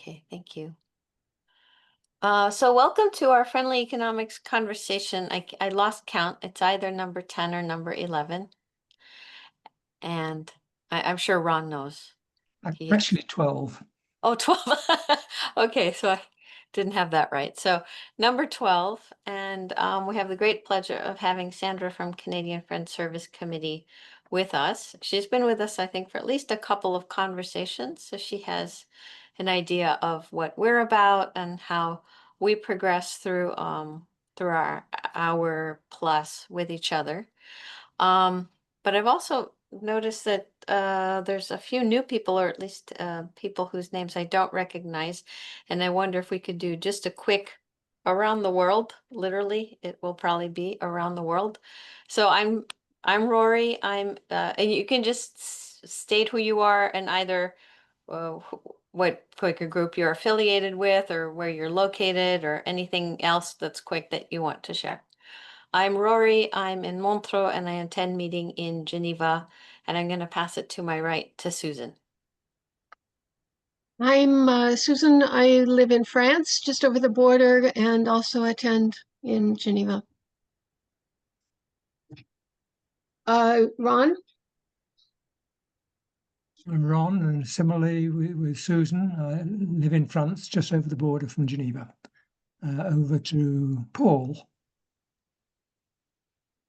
Okay, thank you. So welcome to our friendly economics conversation. I lost count. It's either number 10 or number 11. And I'm sure Ron knows. Actually 12. Oh, 12. Okay, so I didn't have that right. So number 12, and we have the great pleasure of having Sandra from Canadian Friends Service Committee with us. She's been with us, I think, for at least a couple of conversations, so she has an idea of what we're about and how we progress through our hour plus with each other. But I've also noticed that there's a few new people, or at least people whose names I don't recognize, and I wonder if we could do just a quick around the world. Literally, it will probably be around the world. So I'm Rory. And you can just state who you are and either what Quaker group you're affiliated with, or where you're located, or anything else that's quick that you want to share. I'm Rory, I'm in Montreux, and I attend meeting in Geneva, and I'm going to pass it to my right to Susan. I'm Susan. I live in France, just over the border, and also attend in Geneva. Ron? I'm Ron, and similarly with Susan, I live in France, just over the border from Geneva. Over to Paul.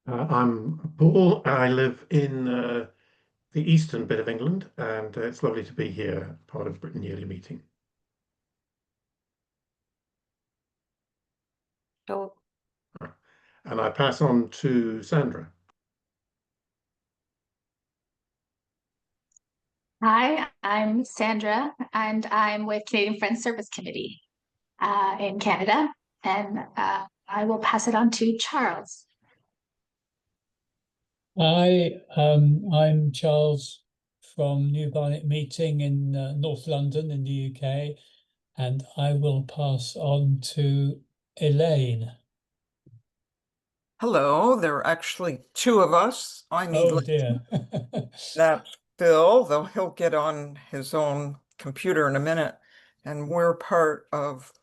I'm Paul. I live in the eastern bit of England, and it's lovely to be here, part of Britain Yearly Meeting. Oh, And I pass on to Sandra. Hi, I'm Sandra, and I'm with Canadian Friends Service Committee in Canada, and I will pass it on to Charles. Hi, I'm Charles from New Barnet Meeting in North London in the UK, and I will pass on to Elaine. Hello, there are actually two of us. I need Oh dear. that's Phil, though he'll get on his own computer in a minute. And we're part of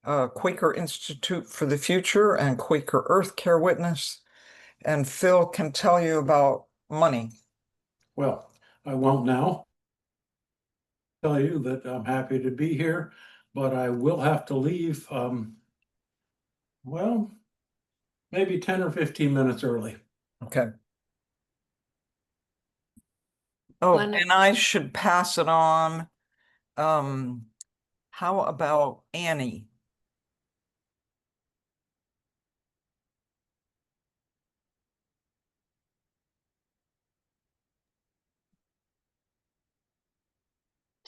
Quaker Institute for the Future and Quaker Earth Care Witness. And Phil can tell you about money. Well, I won't now tell you that I'm happy to be here, but I will have to leave, well, maybe 10 or 15 minutes early. Okay. Oh, and I should pass it on. How about Annie?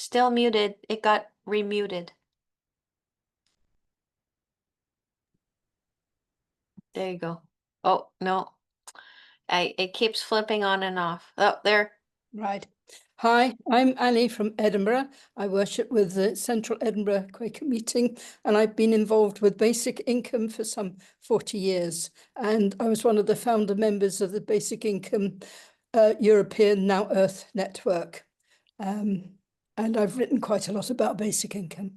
still muted. It got remuted. There you go. Oh, no. It keeps flipping on and off. Oh, there. Right. Hi, I'm Annie from Edinburgh. I worship with the Central Edinburgh Quaker Meeting, and I've been involved with basic income for some 40 years. And I was one of the founder members of the Basic Income European Now Earth Network. And I've written quite a lot about basic income.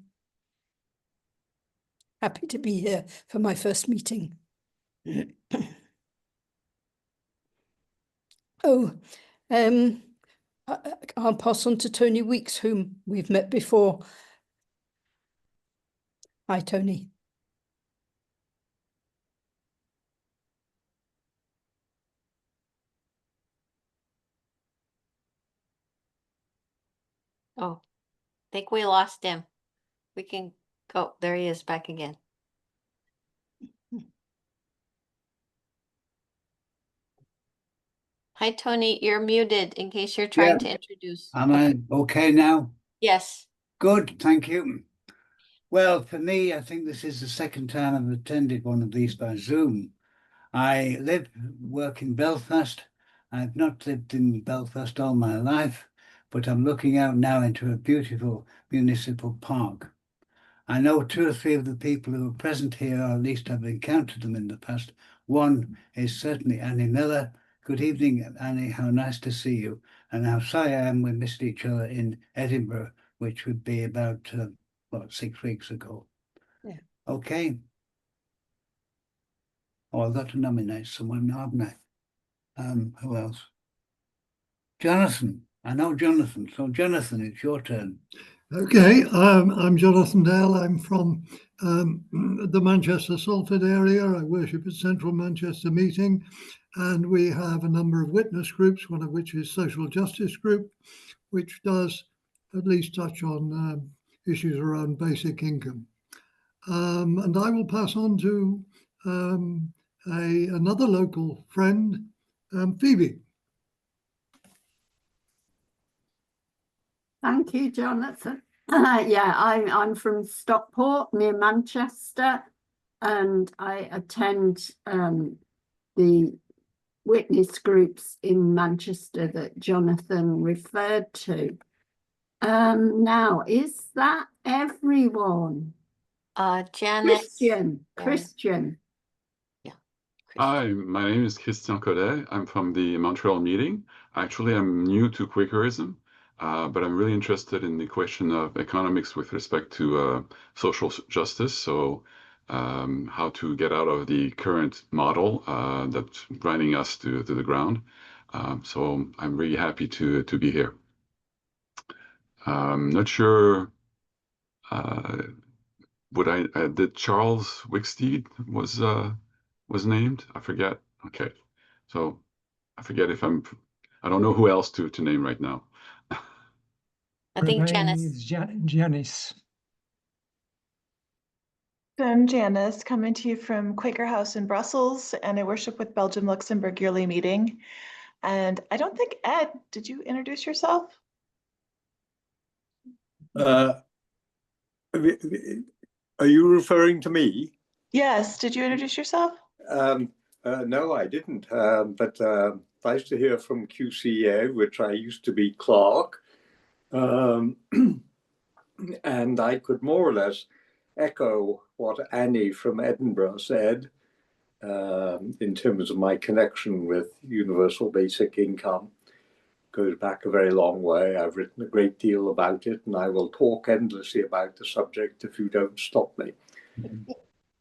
Happy to be here for my first meeting. I'll pass on to Tony Weeks, whom we've met before. Hi, Tony. Oh, I think we lost him. We can go. There he is back again. Hi, Tony. You're muted in case you're trying to introduce. Am I okay now? Yes. Good, thank you. Well, for me, I think this is the second time I've attended one of these by Zoom. I work in Belfast. I've not lived in Belfast all my life, but I'm looking out now into a beautiful municipal park. I know two or three of the people who are present here, or at least I've encountered them in the past. One is certainly Annie Miller. Good evening, Annie. How nice to see you. And how sorry I am we missed each other in Edinburgh, which would be about about 6 weeks ago. Yeah. Okay. Oh, I've got to nominate someone now, haven't I? Who else? Jonathan. I know Jonathan. So Jonathan, it's your turn. Okay, I'm Jonathan Dale. I'm from the Manchester Salford area. I worship at Central Manchester Meeting, and we have a number of witness groups, one of which is Social Justice Group, which does at least touch on issues around basic income. And I will pass on to another local friend, Phoebe. Thank you, Jonathan. Yeah, I'm from Stockport near Manchester, and I attend the witness groups in Manchester that Jonathan referred to. Now, is that everyone? Janice. Christian. Yeah. Hi, my name is Christian Collet. I'm from the Montreal meeting. Actually, I'm new to Quakerism, but I'm really interested in the question of economics with respect to social justice. So how to get out of the current model that's grinding us to the ground. So I'm really happy to be here. Not sure what I did. Charles Wicksteed was named. I forget. Okay, so I forget if I don't know who else to name right now. I think Remains Janice. Janice. I'm Janice, coming to you from Quaker House in Brussels, and I worship with Belgium Luxembourg yearly meeting. And I don't think, Ed, did you introduce yourself? Are you referring to me? Yes, did you introduce yourself? No, I didn't. But nice to hear from QCA, which I used to be clerk. And I could more or less echo what Annie from Edinburgh said in terms of my connection with universal basic income. Goes back a very long way. I've written a great deal about it, and I will talk endlessly about the subject if you don't stop me.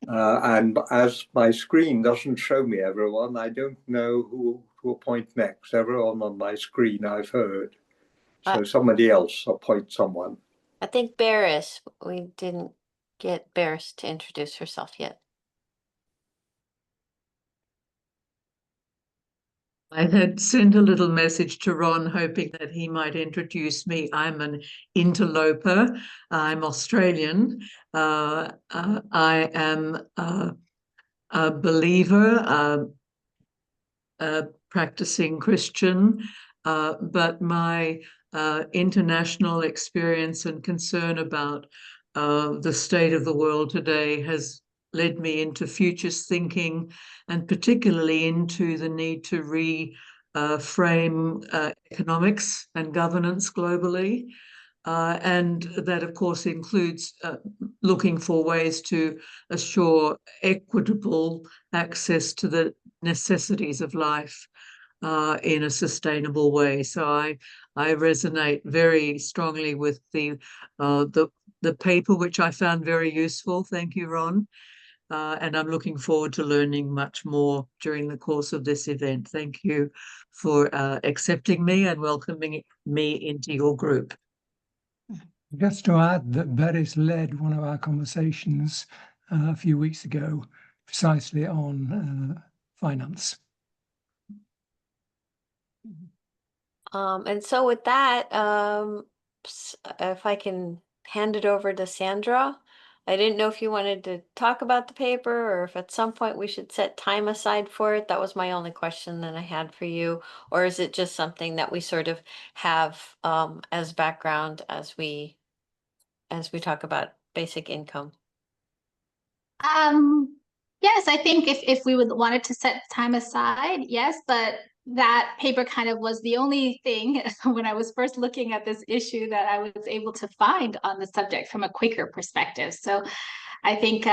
And as my screen doesn't show me everyone, I don't know who to appoint next. Everyone on my screen I've heard. So somebody else appoint someone. I think Barris. We didn't get Barris to introduce herself yet. I had sent a little message to Ron hoping that he might introduce me. I'm an interloper. I'm Australian. I am a believer, a practicing Christian, but my international experience and concern about the state of the world today has led me into futures thinking, and particularly into the need to reframe economics and governance globally. And that, of course, includes looking for ways to assure equitable access to the necessities of life in a sustainable way. So I resonate very strongly with the paper, which I found very useful. Thank you, Ron. And I'm looking forward to learning much more during the course of this event. Thank you for accepting me and welcoming me into your group. Just to add that Beres led one of our conversations a few weeks ago, precisely on finance. And so with that, if I can hand it over to Sandra. I didn't know if you wanted to talk about the paper or if at some point we should set time aside for it. That was my only question that I had for you. Or is it just something that we sort of have as background as we talk about basic income? Yes, I think if we would wanted to set time aside, yes, but that paper kind of was the only thing when I was first looking at this issue that I was able to find on the subject from a Quaker perspective. So I think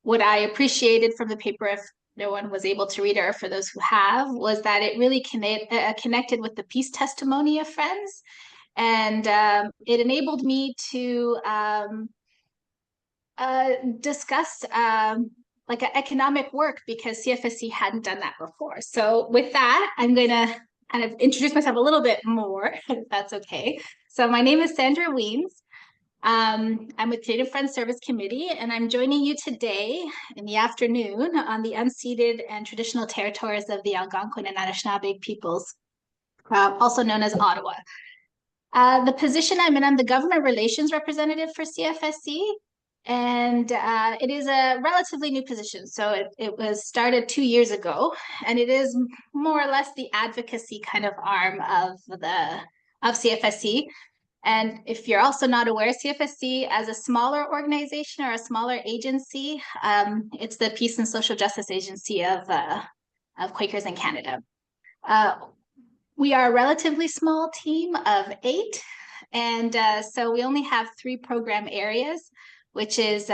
what I appreciated from the paper, if no one was able to read it, or for those who have, was that it really connected with the peace testimony of Friends. And it enabled me to discuss like an economic work, because CFSC hadn't done that before. So with that, I'm going to kind of introduce myself a little bit more, if that's okay. So my name is Sandra Weis. I'm with Canadian Friends Service Committee, and I'm joining you today in the afternoon on the unceded and traditional territories of the Algonquin and Anishinaabe peoples, also known as Ottawa. The position I'm in, I'm the government relations representative for CFSC, and it is a relatively new position. So it was started 2 years ago, and it is more or less the advocacy kind of arm of CFSC. And if you're also not aware, CFSC as a smaller organization or a smaller agency, it's the Peace and Social Justice Agency of Quakers in Canada. We are a relatively small team of 8, and so we only have 3 program areas, which is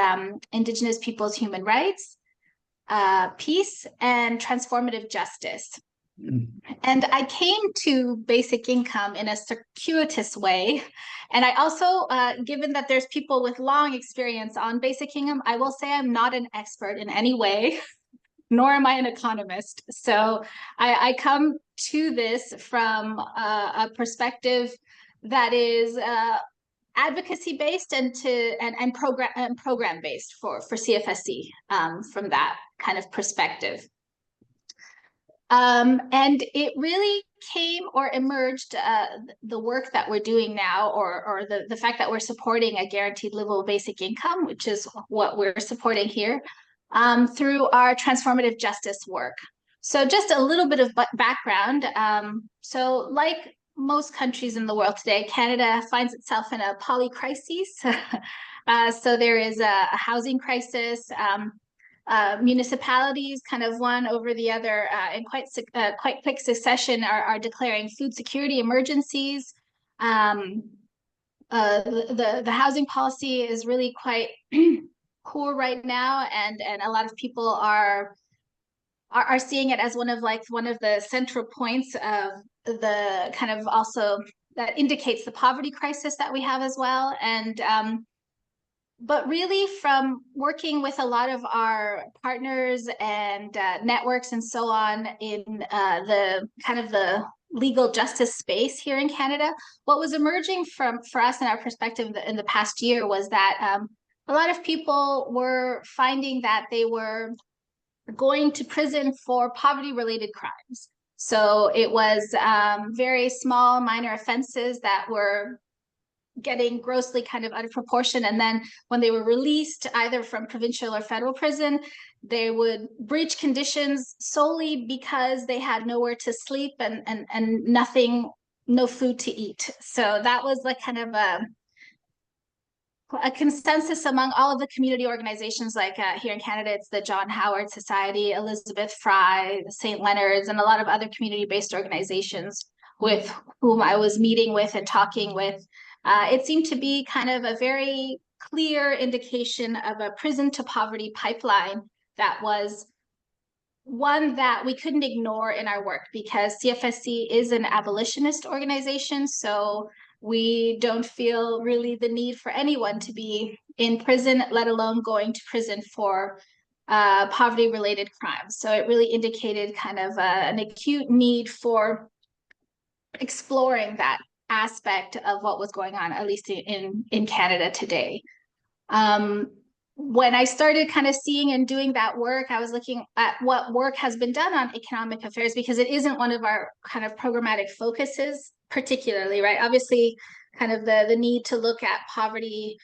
Indigenous Peoples' Human Rights, Peace, and Transformative Justice. And I came to basic income in a circuitous way. And I also, given that there's people with long experience on basic income, I will say I'm not an expert in any way, nor am I an economist. So I come to this from a perspective that is advocacy based and program based for CFSC from that kind of perspective. And it really came or emerged, the work that we're doing now, or the fact that we're supporting a guaranteed livable basic income, which is what we're supporting here, through our transformative justice work. So just a little bit of background. So like most countries in the world today, Canada finds itself in a polycrisis. So there is a housing crisis. Municipalities, kind of one over the other, in quite quick succession, are declaring food security emergencies. The housing policy is really quite poor right now, and a lot of people are seeing it as one of the central points of the kind of also that indicates the poverty crisis that we have as well. And but really, from working with a lot of our partners and networks and so on in the kind of the legal justice space here in Canada, what was emerging for us in our perspective in the past year was that a lot of people were finding that they were going to prison for poverty-related crimes. So it was very small, minor offenses that were getting grossly kind of out of proportion. And then when they were released, either from provincial or federal prison, they would breach conditions solely because they had nowhere to sleep and no food to eat. So that was like kind of a consensus among all of the community organizations, like here in Canada, it's the John Howard Society, Elizabeth Fry, the St. Leonard's, and a lot of other community-based organizations with whom I was meeting with and talking with. It seemed to be kind of a very clear indication of a prison to poverty pipeline that was one that we couldn't ignore in our work, because CFSC is an abolitionist organization. So we don't feel really the need for anyone to be in prison, let alone going to prison for poverty-related crimes. So it really indicated kind of an acute need for exploring that aspect of what was going on, at least in Canada today. When I started kind of seeing and doing that work, I was looking at what work has been done on economic affairs, because it isn't one of our kind of programmatic focuses particularly, right? Obviously, kind of the need to look at poverty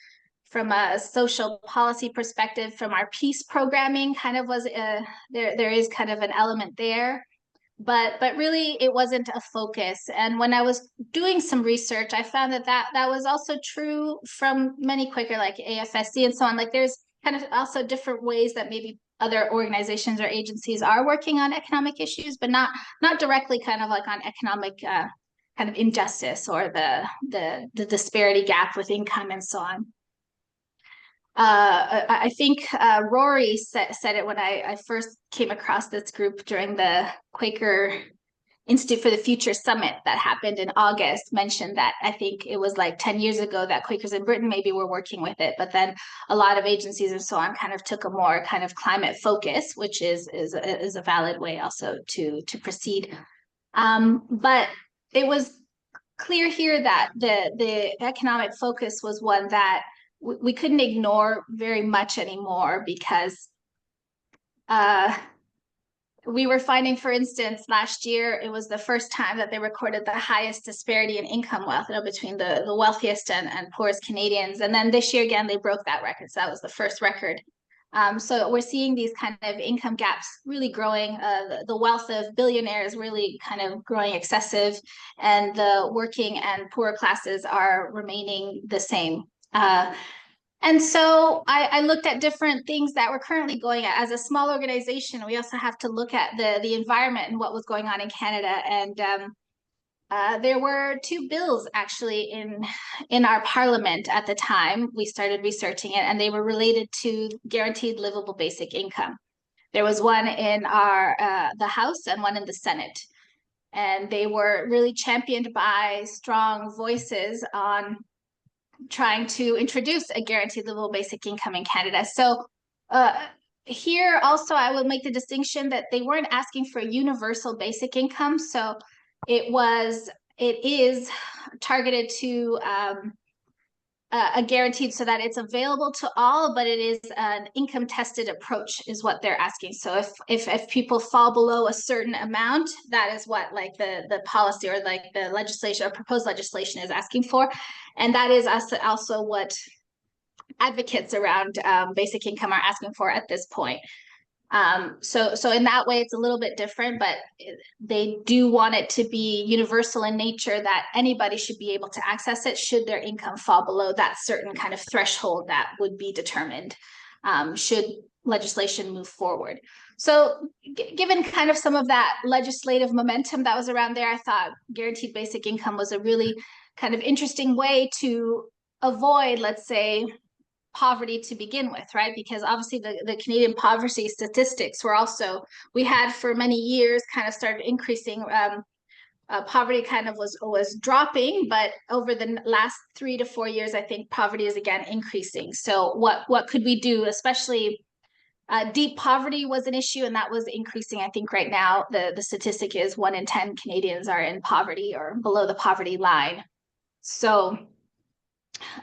from a social policy perspective, from our peace programming kind of was, there is kind of an element there. But really it wasn't a focus. And when I was doing some research, I found that was also true from many Quaker, like AFSC and so on. Like there's kind of also different ways that maybe other organizations or agencies are working on economic issues, but not directly kind of like on economic kind of injustice or the disparity gap with income and so on. I think Rory said it when I first came across this group during the Quaker Institute for the Future Summit that happened in August mentioned that I think it was like 10 years ago that Quakers in Britain maybe were working with it, but then a lot of agencies and so on kind of took a more kind of climate focus, which is a valid way also to proceed. But it was clear here that the economic focus was one that we couldn't ignore very much anymore, because we were finding, for instance, last year, it was the first time that they recorded the highest disparity in income wealth, between the wealthiest and poorest Canadians. And then this year, again, they broke that record. So that was the first record. So we're seeing these kind of income gaps really growing. The wealth of billionaires really kind of growing excessive, and the working and poorer classes are remaining the same. And so I looked at different things that we're currently going at. As a small organization, we also have to look at the environment and what was going on in Canada. And there were 2 bills actually in our parliament at the time we started researching it, and they were related to guaranteed livable basic income. There was one in the House and one in the Senate. And they were really championed by strong voices on trying to introduce a guaranteed livable basic income in Canada. So here also I will make the distinction that they weren't asking for a universal basic income. So it is targeted to a guaranteed so that it's available to all, but it is an income tested approach is what they're asking. So if people fall below a certain amount, that is what like the policy or like the legislation or proposed legislation is asking for. And that is also what advocates around basic income are asking for at this point. So in that way, it's a little bit different, but they do want it to be universal in nature, that anybody should be able to access it should their income fall below that certain kind of threshold that would be determined should legislation move forward. So given kind of some of that legislative momentum that was around there, I thought guaranteed basic income was a really kind of interesting way to avoid, let's say, poverty to begin with, right? Because obviously the Canadian poverty statistics were also, we had for many years kind of started increasing. Poverty kind of was dropping, but over the last 3 to 4 years, I think poverty is again increasing. So what could we do? Especially deep poverty was an issue, and that was increasing. I think right now the statistic is 1 in 10 Canadians are in poverty or below the poverty line. So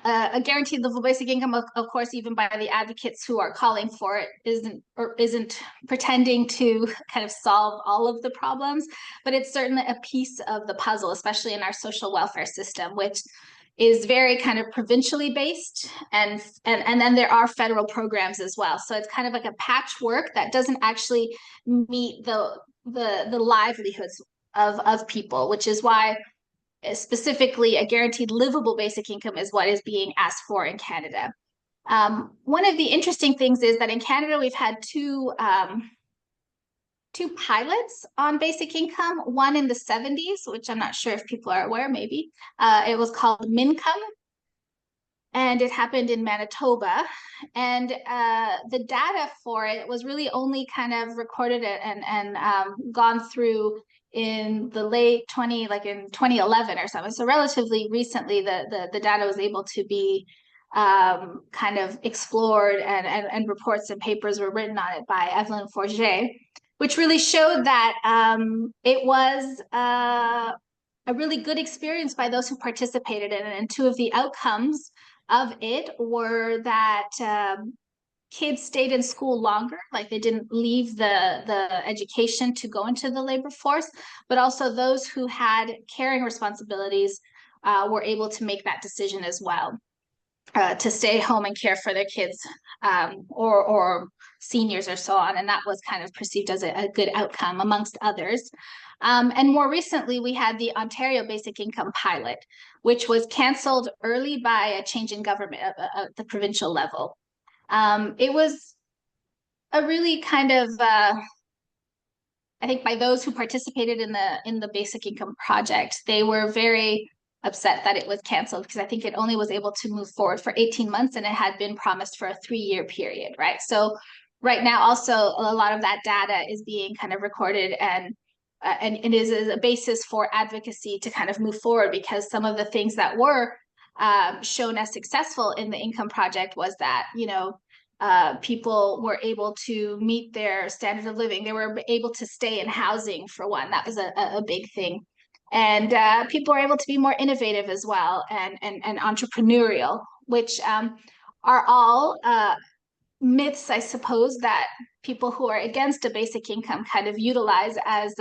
a guaranteed livable basic income, of course, even by the advocates who are calling for it, isn't pretending to kind of solve all of the problems, but it's certainly a piece of the puzzle, especially in our social welfare system, which is very kind of provincially based, and then there are federal programs as well. So it's kind of like a patchwork that doesn't actually meet the livelihoods of people, which is why specifically a guaranteed livable basic income is what is being asked for in Canada. One of the interesting things is that in Canada, we've had two pilots on basic income, one in the 70s, which I'm not sure if people are aware, maybe. It was called Mincome, and it happened in Manitoba. And the data for it was really only kind of recorded and gone through in the late in 2011 or something. So relatively recently, the data was able to be kind of explored, and reports and papers were written on it by Evelyn Forget, which really showed that it was a really good experience by those who participated in it. And 2 of the outcomes of it were that kids stayed in school longer, like they didn't leave the education to go into the labor force, but also those who had caring responsibilities were able to make that decision as well, to stay home and care for their kids or seniors or so on. And that was kind of perceived as a good outcome amongst others. And more recently, we had the Ontario Basic Income Pilot, which was canceled early by a change in government at the provincial level. It was a really kind of, I think by those who participated in the Basic Income Project, they were very upset that it was canceled, because I think it only was able to move forward for 18 months and it had been promised for a 3-year period, right? So right now also a lot of that data is being kind of recorded and and is a basis for advocacy to kind of move forward, because some of the things that were shown as successful in the income project was that, you know, people were able to meet their standard of living. They were able to stay in housing, for one. That was a big thing. And people were able to be more innovative as well, and entrepreneurial, which are all myths, I suppose, that people who are against a basic income kind of utilize as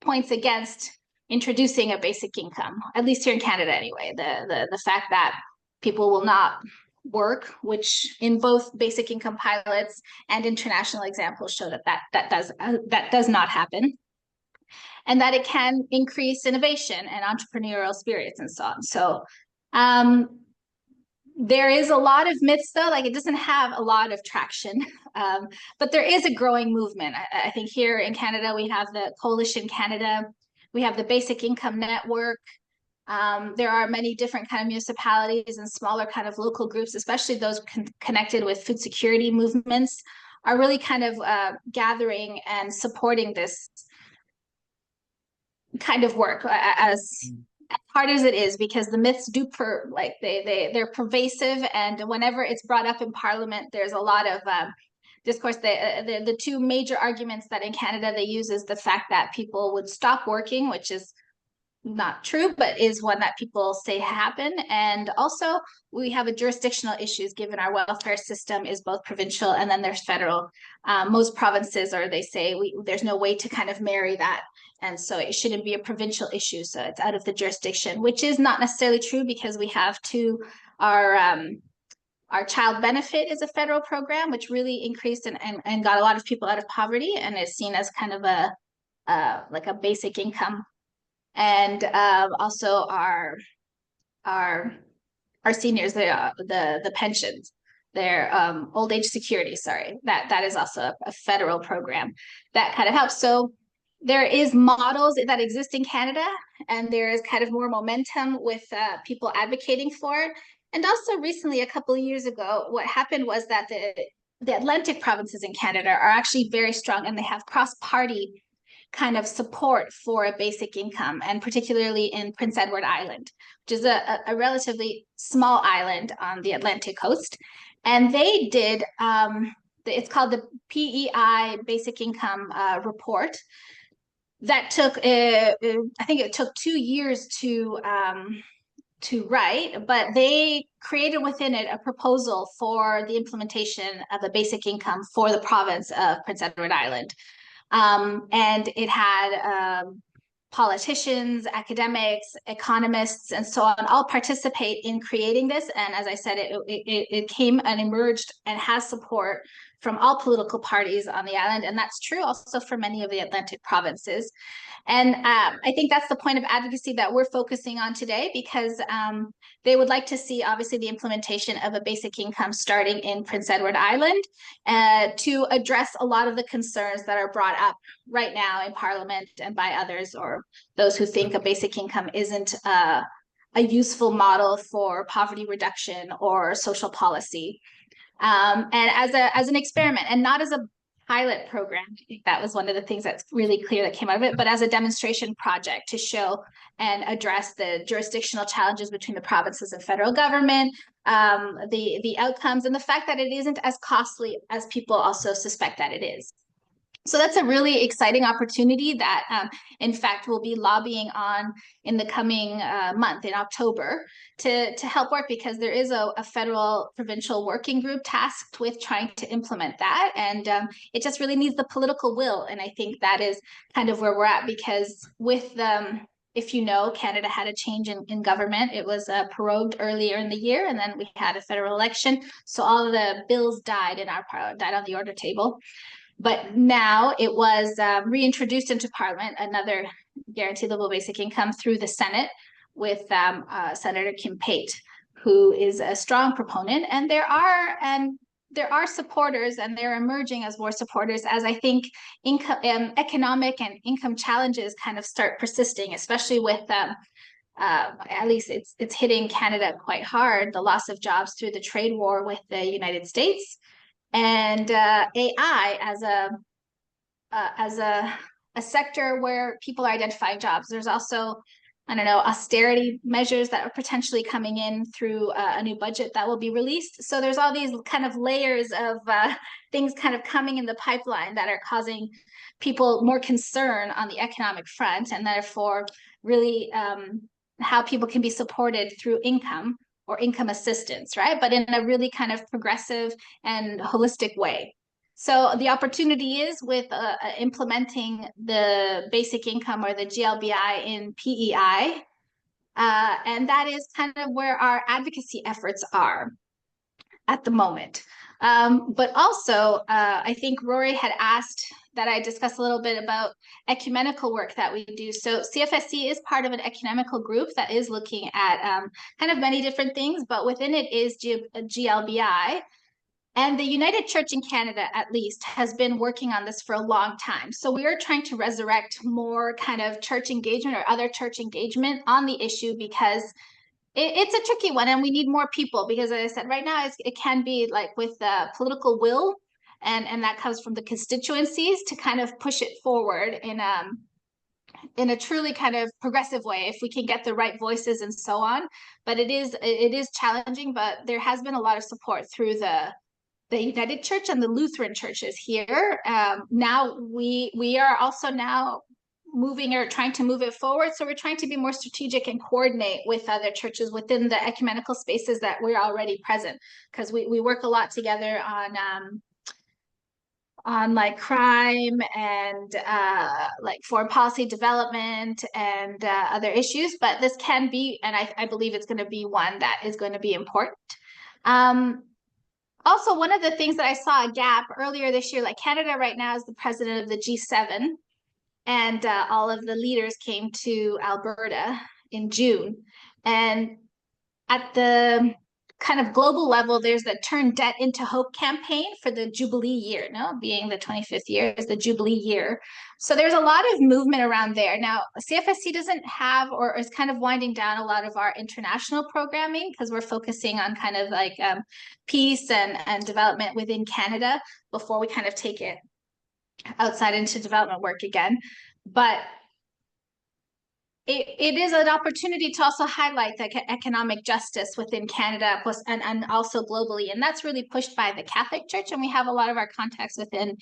points against introducing a basic income, at least here in Canada anyway. The fact that people will not work, which in both basic income pilots and international examples show that does not happen, and that it can increase innovation and entrepreneurial spirits and so on. So there is a lot of myths, though, like it doesn't have a lot of traction, but there is a growing movement. I think here in Canada, we have the Coalition Canada, we have the Basic Income Network. There are many different kind of municipalities and smaller kind of local groups, especially those connected with food security movements, are really kind of gathering and supporting this kind of work as hard as it is, because the myths do they're pervasive, and whenever it's brought up in Parliament, there's a lot of discourse. The two major arguments that in Canada they use is the fact that people would stop working, which is not true, but is one that people say happen. And also we have a jurisdictional issues, given our welfare system is both provincial and then there's federal. Most provinces, or they say there's no way to kind of marry that. And so it shouldn't be a provincial issue. So it's out of the jurisdiction, which is not necessarily true, because we have our child benefit is a federal program, which really increased and got a lot of people out of poverty, and is seen as kind of like a basic income. And also our seniors, the pensions, their old age security, sorry, that is also a federal program that kind of helps. So there is models that exist in Canada, and there is kind of more momentum with people advocating for it. And also recently, a couple of years ago, what happened was that the Atlantic provinces in Canada are actually very strong, and they have cross-party kind of support for a basic income, and particularly in Prince Edward Island, which is a relatively small island on the Atlantic coast. And they did, it's called the PEI Basic Income Report. That took, I think it took 2 years to write, but they created within it a proposal for the implementation of a basic income for the province of Prince Edward Island. And it had politicians, academics, economists, and so on all participate in creating this. And as I said, it came and emerged and has support from all political parties on the island. And that's true also for many of the Atlantic provinces. And I think that's the point of advocacy that we're focusing on today, because they would like to see, obviously, the implementation of a basic income starting in Prince Edward Island to address a lot of the concerns that are brought up right now in Parliament and by others, or those who think a basic income isn't a useful model for poverty reduction or social policy. And as an experiment, and not as a pilot program. I think that was one of the things that's really clear that came out of it, but as a demonstration project to show and address the jurisdictional challenges between the provinces and federal government, the outcomes, and the fact that it isn't as costly as people also suspect that it is. So that's a really exciting opportunity that, in fact, we'll be lobbying on in the coming month, in October, to help work, because there is a federal provincial working group tasked with trying to implement that. And it just really needs the political will. And I think that is kind of where we're at, because with if you know, Canada had a change in government. It was prorogued earlier in the year, and then we had a federal election. So all of the bills died in our parliament, died on the order table. But now it was reintroduced into Parliament, another guaranteed livable basic income through the Senate with Senator Kim Pate, who is a strong proponent. And there are supporters, and they're emerging as more supporters, as I think economic and income challenges kind of start persisting, especially with at least it's hitting Canada quite hard, the loss of jobs through the trade war with the United States. And AI as a sector where people are identifying jobs. There's also, I don't know, austerity measures that are potentially coming in through a new budget that will be released. So there's all these kind of layers of things kind of coming in the pipeline that are causing people more concern on the economic front, and therefore really how people can be supported through income or income assistance, right? But in a really kind of progressive and holistic way. So the opportunity is with implementing the basic income or the GLBI in PEI, and that is kind of where our advocacy efforts are at the moment. But also, I think Rory had asked that I discuss a little bit about ecumenical work that we do. So CFSC is part of an ecumenical group that is looking at kind of many different things, but within it is GLBI. And the United Church in Canada, at least, has been working on this for a long time. So we are trying to resurrect more kind of church engagement or other church engagement on the issue, because it's a tricky one and we need more people, because as I said, right now it can be like with the political will, and that comes from the constituencies to kind of push it forward in a truly kind of progressive way if we can get the right voices and so on. But it is challenging, but there has been a lot of support through the United Church and the Lutheran churches here. Now we are also now moving or trying to move it forward. So we're trying to be more strategic and coordinate with other churches within the ecumenical spaces that we're already present, because we work a lot together on like crime and like foreign policy development and other issues. But this can be, and I believe it's going to be one that is going to be important. Also, one of the things that I saw a gap earlier this year, like Canada right now is the president of the G7, and all of the leaders came to Alberta in June. And at the kind of global level, there's the Turn Debt into Hope campaign for the Jubilee year, being the 25th year is the Jubilee year. So there's a lot of movement around there. Now, CFSC doesn't have, or is kind of winding down a lot of our international programming, because we're focusing on kind of like peace and development within Canada before we kind of take it outside into development work again. But it is an opportunity to also highlight the economic justice within Canada and also globally. And that's really pushed by the Catholic Church. And we have a lot of our contacts within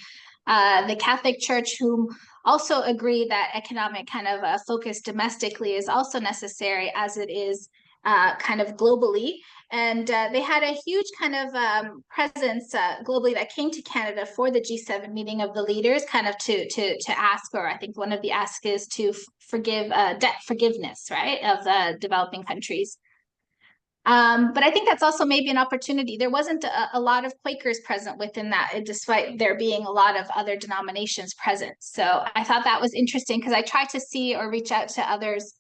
the Catholic Church who also agree that economic kind of focus domestically is also necessary as it is kind of globally. And they had a huge kind of presence globally that came to Canada for the G7 meeting of the leaders, kind of to ask, or I think one of the asks is to forgive debt forgiveness, right, of the developing countries. But I think that's also maybe an opportunity. There wasn't a lot of Quakers present within that, despite there being a lot of other denominations present. So I thought that was interesting, because I tried to see or reach out to others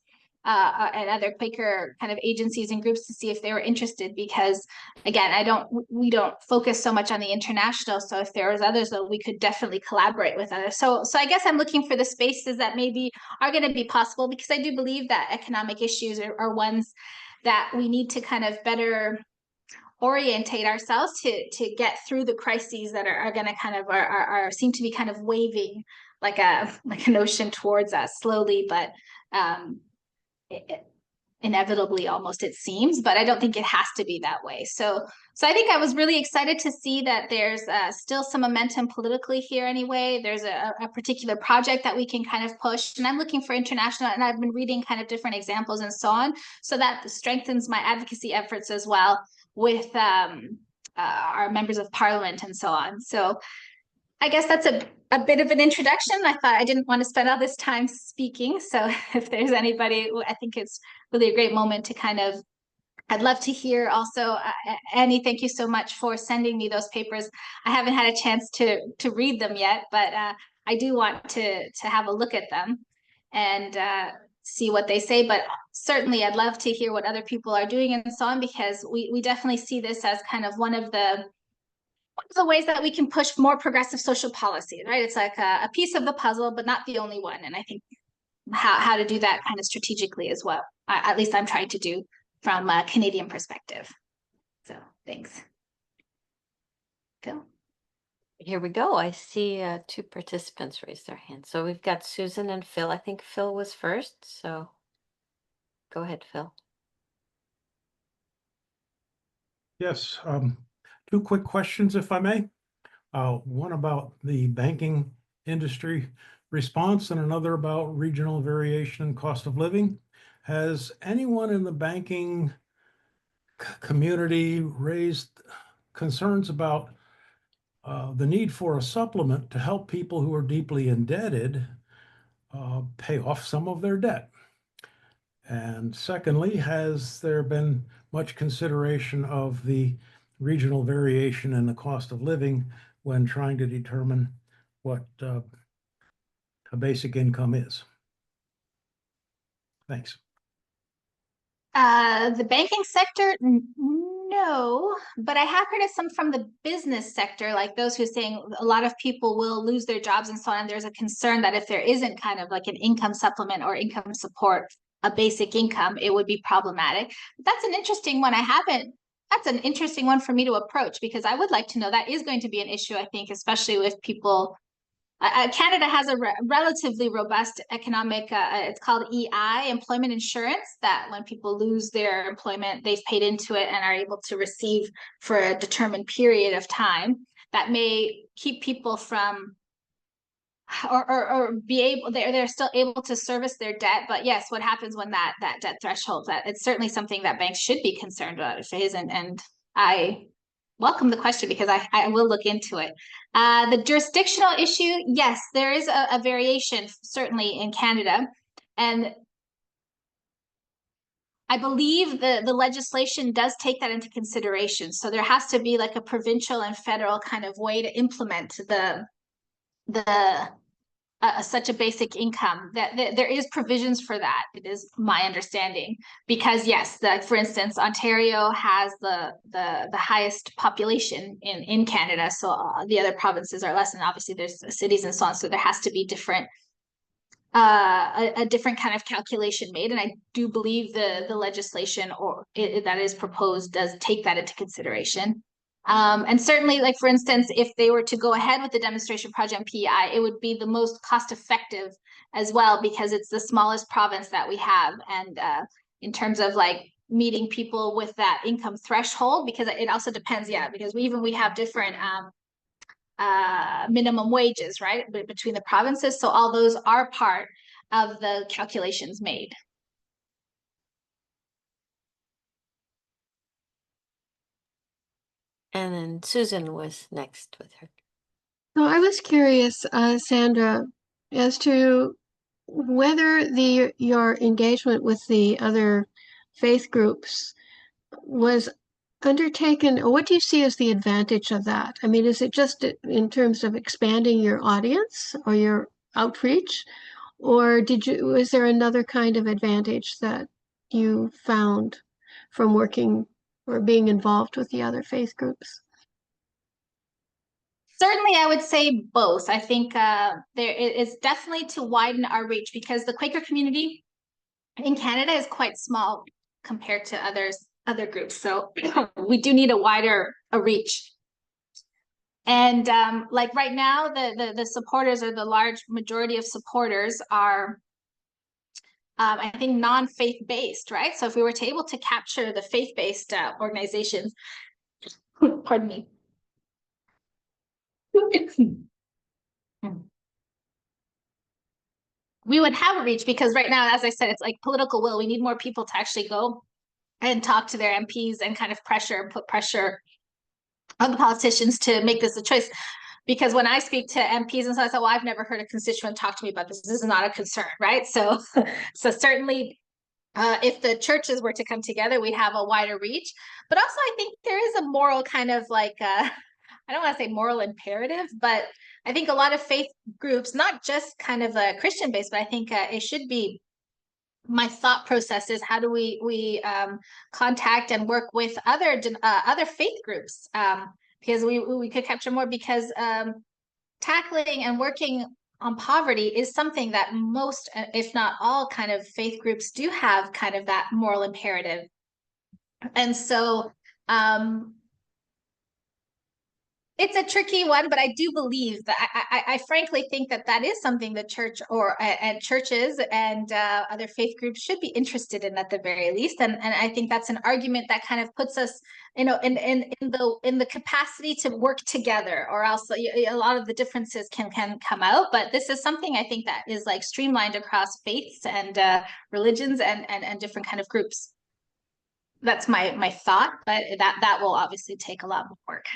and other Quaker kind of agencies and groups to see if they were interested, because again, we don't focus so much on the international. So if there was others, though, we could definitely collaborate with others. So I guess I'm looking for the spaces that maybe are going to be possible, because I do believe that economic issues are ones that we need to kind of better orientate ourselves to get through the crises that are going to kind of are seem to be kind of waving like an ocean towards us slowly, but inevitably almost, it seems, but I don't think it has to be that way. So I think I was really excited to see that there's still some momentum politically here anyway. There's a particular project that we can kind of push, and I'm looking for international, and I've been reading kind of different examples and so on. So that strengthens my advocacy efforts as well with our members of parliament and so on. So I guess that's a bit of an introduction. I thought I didn't want to spend all this time speaking. So if there's anybody, I think it's really a great moment to kind of, I'd love to hear also, Annie, thank you so much for sending me those papers. I haven't had a chance to read them yet, but I do want to have a look at them and see what they say. But certainly I'd love to hear what other people are doing and so on, because we definitely see this as kind of one of the ways that we can push more progressive social policy, right? It's like a piece of the puzzle, but not the only one. And I think how to do that kind of strategically as well. At least I'm trying to do from a Canadian perspective. So thanks. Phil? here we go. I see two participants raise their hands. So we've got Susan and Phil. I think Phil was first, so go ahead, Phil. Yes, two quick questions, if I may. One about the banking industry response and another about regional variation and cost of living. Has anyone in the banking community raised concerns about the need for a supplement to help people who are deeply indebted pay off some of their debt? And secondly, has there been much consideration of the regional variation in the cost of living when trying to determine what a basic income is? Thanks. The banking sector, no, but I have heard of some from the business sector, like those who are saying a lot of people will lose their jobs and so on. And there's a concern that if there isn't kind of like an income supplement or income support, a basic income, it would be problematic. That's an interesting one. That's an interesting one for me to approach because I would like to know that is going to be an issue, I think, especially with people. Canada has a relatively robust economic, it's called EI, employment insurance, that when people lose their employment, they've paid into it and are able to receive for a determined period of time. That may keep people from, or be able, they're still able to service their debt. But yes, what happens when that debt threshold, that it's certainly something that banks should be concerned about if it isn't. And I welcome the question because I will look into it. The jurisdictional issue, yes, there is a variation certainly in Canada. And I believe the legislation does take that into consideration. So there has to be like a provincial and federal kind of way to implement such a basic income, that there is provisions for that. It is my understanding because yes, for instance, Ontario has the highest population in Canada, so the other provinces are less, and obviously there's cities and so on. So there has to be different a different kind of calculation made, and I do believe the legislation that is proposed does take that into consideration. And certainly, like for instance, if they were to go ahead with the demonstration project on PEI, it would be the most cost effective as well because it's the smallest province that we have. And in terms of like meeting people with that income threshold, because it also depends, because we have different minimum wages, right, between the provinces. So all those are part of the calculations made. And then Susan was next with her. So I was curious, Sandra, as to whether your engagement with the other faith groups was undertaken, or what do you see as the advantage of that? I mean, is it just in terms of expanding your audience or your outreach, or was there another kind of advantage that you found from working or being involved with the other faith groups? Certainly, I would say both. I think there is definitely to widen our reach because the Quaker community in Canada is quite small compared to other groups. So we do need a wider reach. And like right now, the supporters, or the large majority of supporters, are I think non-faith based, right? So if we were to able to capture the faith-based organizations, pardon me. We would have a reach because right now, as I said, it's like political will. We need more people to actually go and talk to their MPs and kind of put pressure on the politicians to make this a choice. Because when I speak to MPs and so I said, well, I've never heard a constituent talk to me about this. This is not a concern, right? So certainly if the churches were to come together, we'd have a wider reach. But also I think there is a moral kind of like, I don't want to say moral imperative, but I think a lot of faith groups, not just kind of Christian based, but I think it should be, my thought process is how do we contact and work with other faith groups, because we could capture more, because tackling and working on poverty is something that most, if not all, kind of faith groups do have kind of that moral imperative. And so It's a tricky one, but I do believe that I frankly think that that is something the church or and churches and other faith groups should be interested in at the very least. And I think that's an argument that kind of puts us, you know, in the capacity to work together, or else a lot of the differences can come out. But this is something I think that is like streamlined across faiths and religions and different kind of groups. That's my thought, but that will obviously take a lot more work.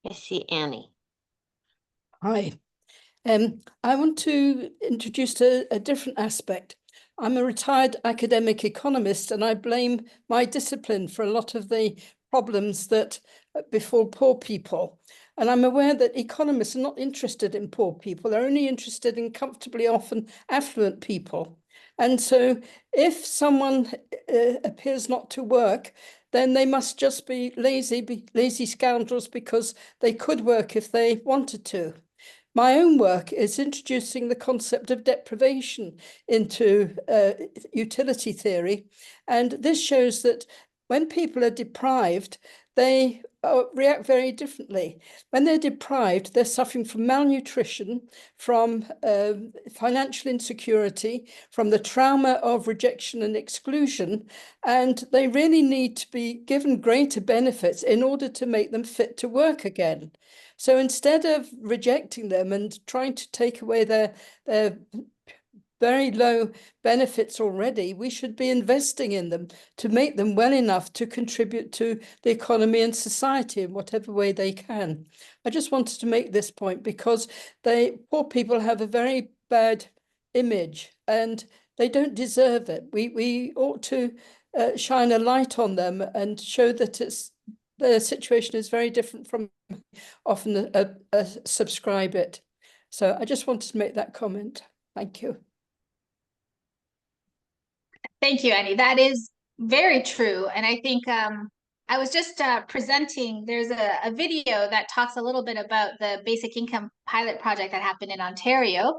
I see Annie. Hi. I want to introduce a different aspect. I'm a retired academic economist, and I blame my discipline for a lot of the problems that befall poor people. And I'm aware that economists are not interested in poor people. They're only interested in comfortably often affluent people. And so if someone appears not to work, then they must just be lazy scoundrels because they could work if they wanted to. My own work is introducing the concept of deprivation into utility theory. And this shows that when people are deprived, they react very differently. When they're deprived, they're suffering from malnutrition, from financial insecurity, from the trauma of rejection and exclusion, and they really need to be given greater benefits in order to make them fit to work again. So instead of rejecting them and trying to take away their very low benefits already, we should be investing in them to make them well enough to contribute to the economy and society in whatever way they can. I just wanted to make this point because poor people have a very bad image and they don't deserve it. We ought to shine a light on them and show that the situation is very different from often subscribe it. So I just wanted to make that comment. Thank you. Thank you, Annie. That is very true. And I think I was just presenting, there's a video that talks a little bit about the basic income pilot project that happened in Ontario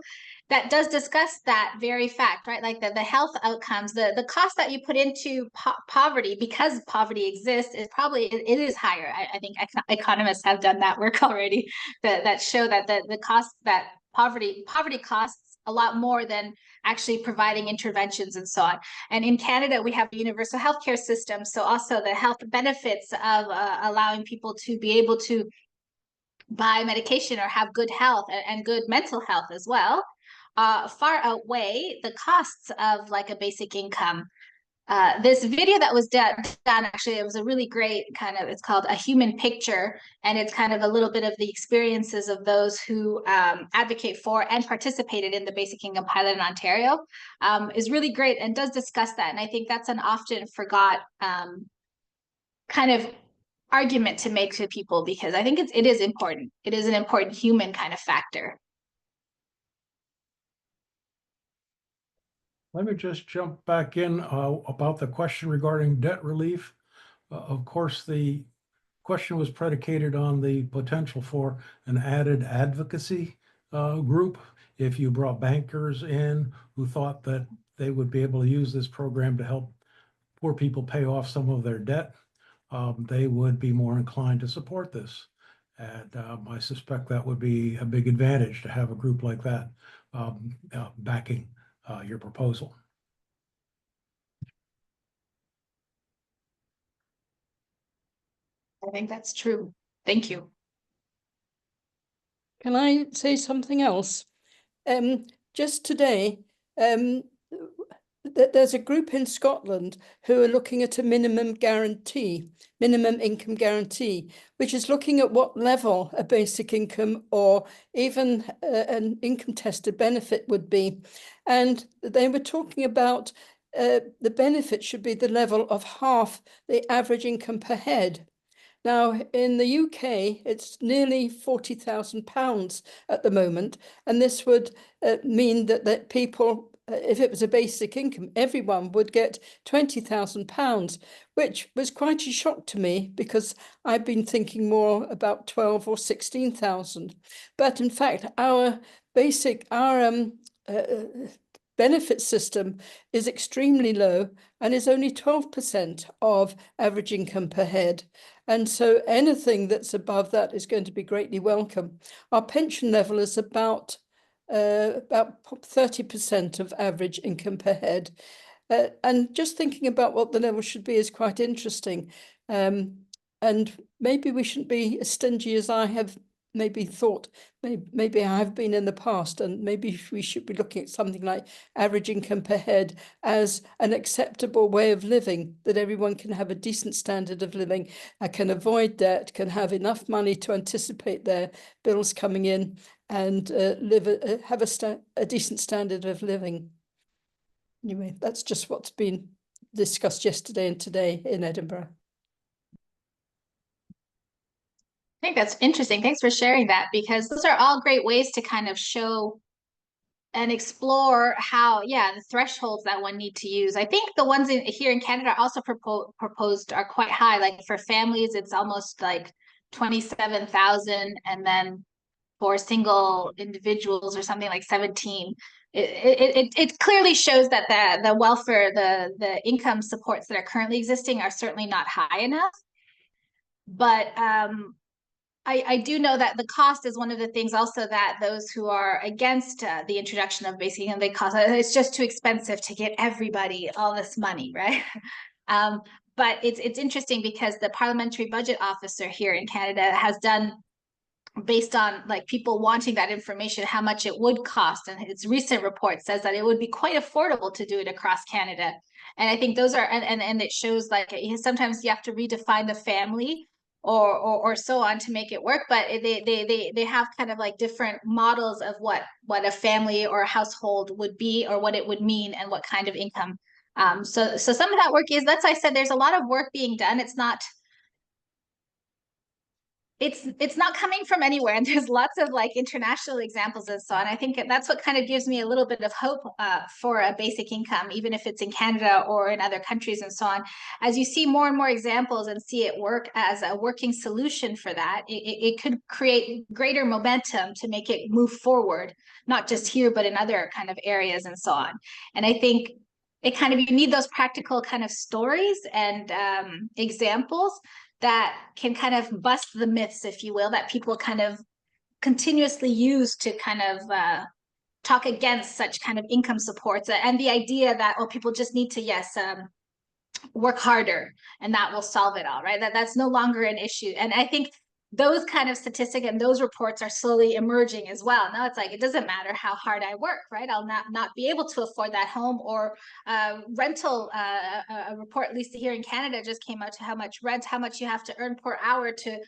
that does discuss that very fact, right? Like the health outcomes, the cost that you put into poverty because poverty exists is probably, it is higher. I think economists have done that work already that show that the cost that poverty costs a lot more than actually providing interventions and so on. And in Canada, we have a universal healthcare system. So also the health benefits of allowing people to be able to buy medication or have good health and good mental health as well, far outweigh the costs of like a basic income. This video that was done, actually, it was a really great kind of, it's called A Human Picture, and it's kind of a little bit of the experiences of those who advocate for and participated in the basic income pilot in Ontario, is really great and does discuss that. And I think that's an often forgot kind of argument to make to people, because I think it is important. It is an important human kind of factor. Let me just jump back in about the question regarding debt relief. Of course, the question was predicated on the potential for an added advocacy group. If you brought bankers in who thought that they would be able to use this program to help poor people pay off some of their debt, they would be more inclined to support this. And I suspect that would be a big advantage to have a group like that backing your proposal. I think that's true. Thank you. Can I say something else? Just today, there's a group in Scotland who are looking at a minimum income guarantee, which is looking at what level a basic income or even an income tested benefit would be. And they were talking about the benefit should be the level of half the average income per head. Now, in the UK, it's nearly £40,000 at the moment, and this would mean that people, if it was a basic income, everyone would get £20,000, which was quite a shock to me because I've been thinking more about 12 or 16,000. But in fact, our benefit system is extremely low and is only 12% of average income per head. And so anything that's above that is going to be greatly welcome. Our pension level is about 30% of average income per head. And just thinking about what the level should be is quite interesting. And maybe we shouldn't be as stingy as I have maybe thought. Maybe I have been in the past, and maybe we should be looking at something like average income per head as an acceptable way of living, that everyone can have a decent standard of living, can avoid debt, can have enough money to anticipate their bills coming in, and have a decent standard of living. Anyway, that's just what's been discussed yesterday and today in Edinburgh. I think that's interesting. Thanks for sharing that, because those are all great ways to kind of show and explore how, yeah, the thresholds that one need to use. I think the ones here in Canada also proposed are quite high. Like for families, it's almost like 27,000, and then for single individuals or something like 17. It clearly shows that the welfare, the income supports that are currently existing are certainly not high enough. But I do know that the cost is one of the things also that those who are against the introduction of basic income, they cost, it's just too expensive to get everybody all this money, right? But it's interesting because the parliamentary budget officer here in Canada has done, based on like people wanting that information, how much it would cost, and its recent report says that it would be quite affordable to do it across Canada. And I think those are, and it shows like sometimes you have to redefine the family or so on to make it work, but they have kind of like different models of what a family or a household would be, or what it would mean, and what kind of income. So some of that work is, that's why I said there's a lot of work being done. It's not coming from anywhere, and there's lots of like international examples and so on. I think that's what kind of gives me a little bit of hope for a basic income, even if it's in Canada or in other countries and so on. As you see more and more examples and see it work as a working solution for that, it could create greater momentum to make it move forward, not just here, but in other kind of areas and so on. And I think it kind of, you need those practical kind of stories and examples that can kind of bust the myths, if you will, that people kind of continuously use to kind of talk against such kind of income supports, and the idea that, oh, people just need to, yes, work harder and that will solve it all, right? That's no longer an issue. And I think those kind of statistics and those reports are slowly emerging as well. Now it's like, it doesn't matter how hard I work, right? I'll not be able to afford that home or rental. A report, at least here in Canada, just came out to how much you have to earn per hour to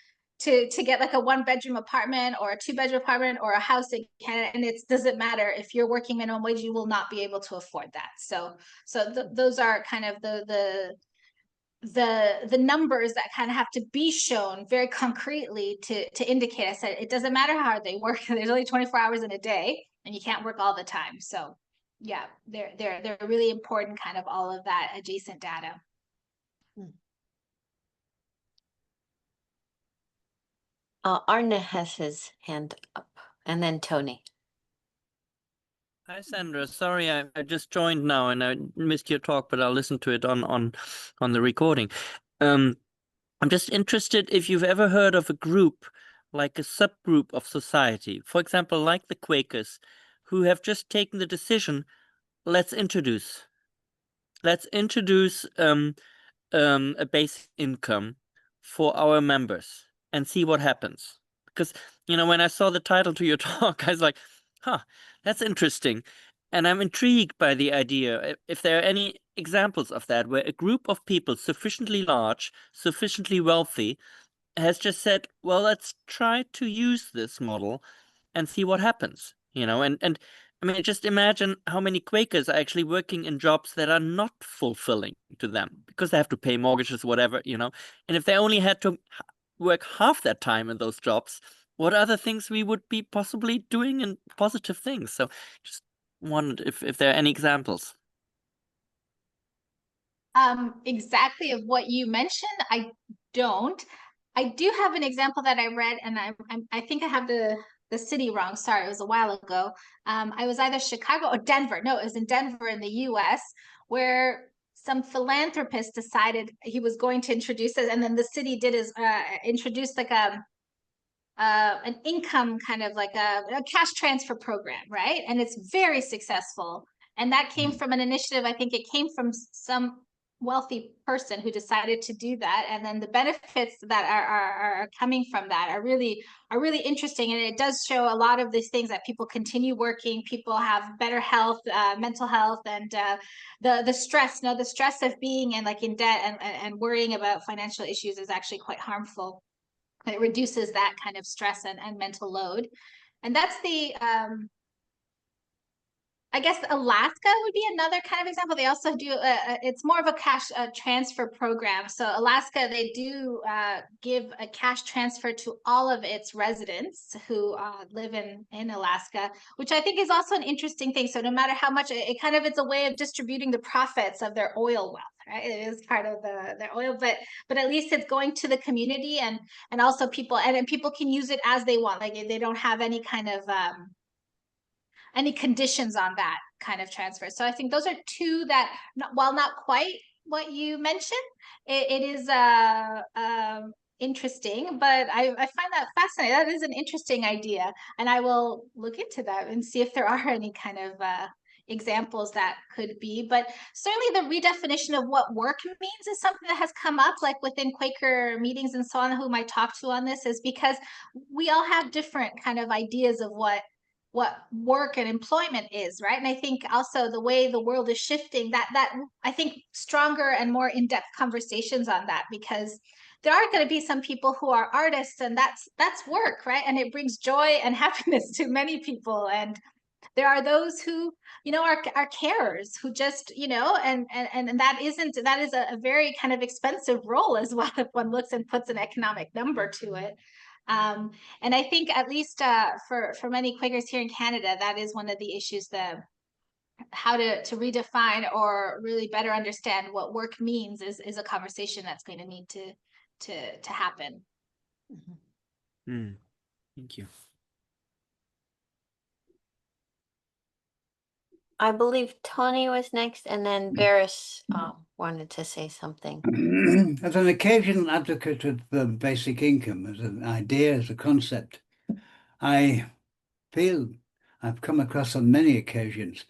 get like a 1-bedroom apartment or a 2-bedroom apartment or a house in Canada. And it doesn't matter if you're working minimum wage, you will not be able to afford that. So those are kind of the numbers that kind of have to be shown very concretely to indicate. I said, it doesn't matter how hard they work. There's only 24 hours in a day, and you can't work all the time. So yeah, they're really important, kind of all of that adjacent data. Arne has his hand up, and then Tony. Hi, Sandra. Sorry, I just joined now and I missed your talk, but I'll listen to it on the recording. I'm just interested if you've ever heard of a group, like a subgroup of society, for example, like the Quakers, who have just taken the decision, let's introduce a basic income for our members and see what happens. Because, when I saw the title to your talk, I was like, huh, that's interesting. And I'm intrigued by the idea, if there are any examples of that, where a group of people sufficiently large, sufficiently wealthy, has just said, well, let's try to use this model and see what happens, and I mean, just imagine how many Quakers are actually working in jobs that are not fulfilling to them because they have to pay mortgages, whatever, and if they only had to work half that time in those jobs, what other things we would be possibly doing and positive things. So just wondered if there are any examples. Exactly of what you mentioned, I don't. I do have an example that I read, and I think I have the the city wrong. Sorry, it was a while ago. I was either Chicago or Denver. No, it was in Denver in the US, where some philanthropist decided he was going to introduce it, and then the city did is introduced like an income kind of like a cash transfer program, right? And it's very successful. And that came from an initiative. I think it came from some wealthy person who decided to do that. And then the benefits that are coming from that are really interesting. And it does show a lot of these things that people continue working, people have better health, mental health, and the stress. No, the stress of being in debt and worrying about financial issues is actually quite harmful. It reduces that kind of stress and mental load. And that's the I guess Alaska would be another kind of example. They also do it's more of a cash transfer program. So Alaska, they do give a cash transfer to all of its residents who live in Alaska, which I think is also an interesting thing. So no matter how much it's a way of distributing the profits of their oil wealth, right? It is part of their oil, but at least it's going to the community, and also people and people can use it as they want. Like they don't have any kind of any conditions on that kind of transfer. So I think those are two that, while not quite what you mentioned, it is interesting, but I find that fascinating. That is an interesting idea, and I will look into that and see if there are any kind of examples that could be. But certainly the redefinition of what work means is something that has come up, like within Quaker meetings and so on, whom I talk to on this, is because we all have different kind of ideas of what work and employment is, right? And I think also the way the world is shifting, that I think stronger and more in-depth conversations on that, because there are going to be some people who are artists, and that's work, right? And it brings joy and happiness to many people. And there are those who, are carers, who just, and that is a very kind of expensive role as well, if one looks and puts an economic number to it. And I think at least for many Quakers here in Canada, that is one of the issues, how to redefine or really better understand what work means is a conversation that's going to need to happen. Thank you. I believe Tony was next, and then Varys wanted to say something. As an occasional advocate of basic income as an idea, as a concept, I feel I've come across on many occasions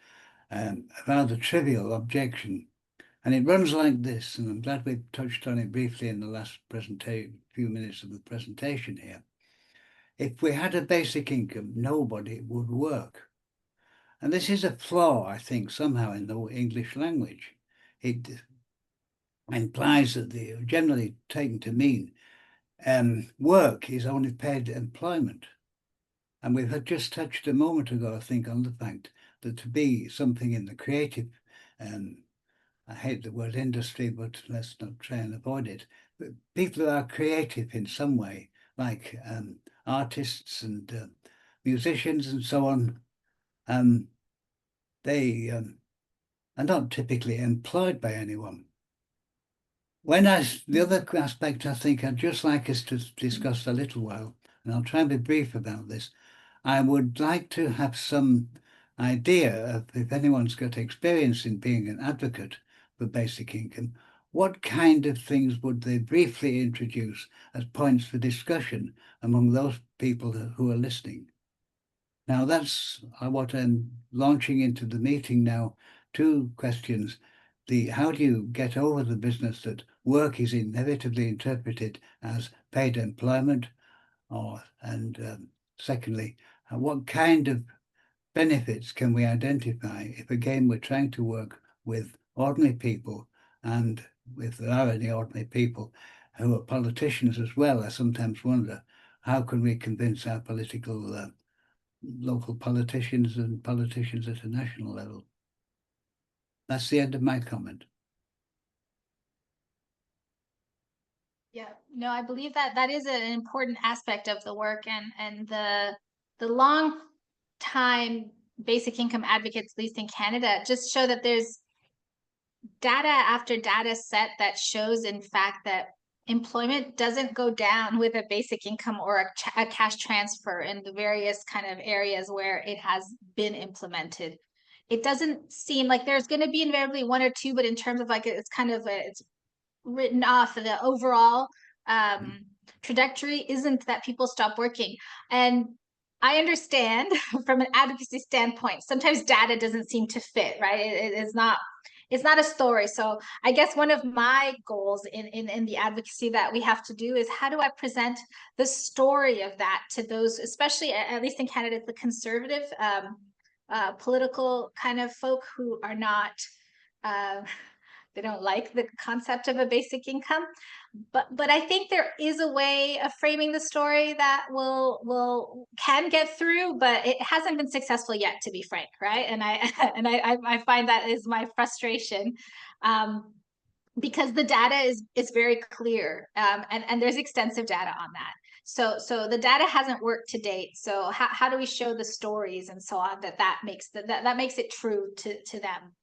a rather trivial objection. And it runs like this, and I'm glad we touched on it briefly in the last few minutes of the presentation here. If we had a basic income, nobody would work. And this is a flaw, I think, somehow in the English language. It implies that generally taken to mean work is only paid employment. And we had just touched a moment ago, I think, on the fact that to be something in the creative, I hate the word industry, but let's not try and avoid it. But people who are creative in some way, like artists and musicians and so on, they are not typically employed by anyone. The other aspect I think I'd just like us to discuss a little while, and I'll try and be brief about this. I would like to have some idea of, if anyone's got experience in being an advocate for basic income, what kind of things would they briefly introduce as points for discussion among those people who are listening? Now that's what I'm launching into the meeting now. Two questions. How do you get over the business that work is inevitably interpreted as paid employment? Secondly, what kind of benefits can we identify if, again, we're trying to work with ordinary people, and if there are any ordinary people who are politicians as well? I sometimes wonder, how can we convince our local politicians and politicians at a national level? That's the end of my comment. Yeah, no, I believe that is an important aspect of the work, and the long time basic income advocates, at least in Canada, just show that there's data after data set that shows, in fact, that employment doesn't go down with a basic income or a cash transfer in the various kind of areas where it has been implemented. It doesn't seem like there's going to be invariably one or two, but in terms of like it's kind of it's written off the overall trajectory isn't that people stop working. And I understand from an advocacy standpoint, sometimes data doesn't seem to fit, right? It's not a story. So I guess one of my goals in the advocacy that we have to do is how do I present the story of that to those, especially at least in Canada, the conservative political kind of folk who are not they don't like the concept of a basic income, but I think there is a way of framing the story that can get through, but it hasn't been successful yet, to be frank, right? And I find that is my frustration, because the data is very clear, and there's extensive data on that. So the data hasn't worked to date. So how do we show the stories and so on that makes it true to them?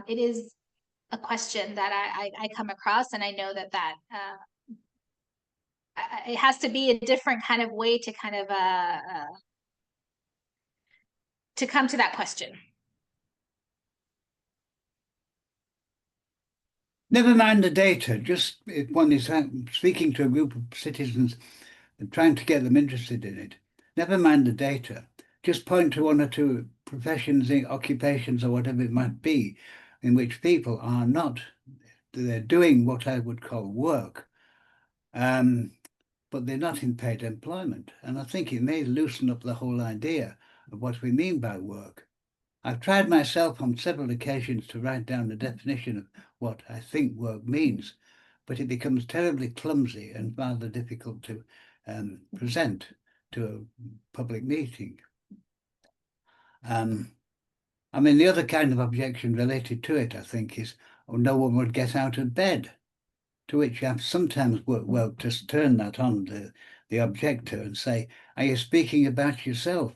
It is a question that I come across, and I know that it has to be a different kind of way to kind of to come to that question. Never mind the data, just if one is speaking to a group of citizens and trying to get them interested in it, never mind the data, just point to one or two professions, occupations, or whatever it might be, in which people are not, they're doing what I would call work, but they're not in paid employment. And I think it may loosen up the whole idea of what we mean by work. I've tried myself on several occasions to write down the definition of what I think work means, but it becomes terribly clumsy and rather difficult to present to a public meeting. I mean, the other kind of objection related to it, I think, is, oh, no one would get out of bed, to which you have sometimes worked well to turn that on the objector and say, are you speaking about yourself?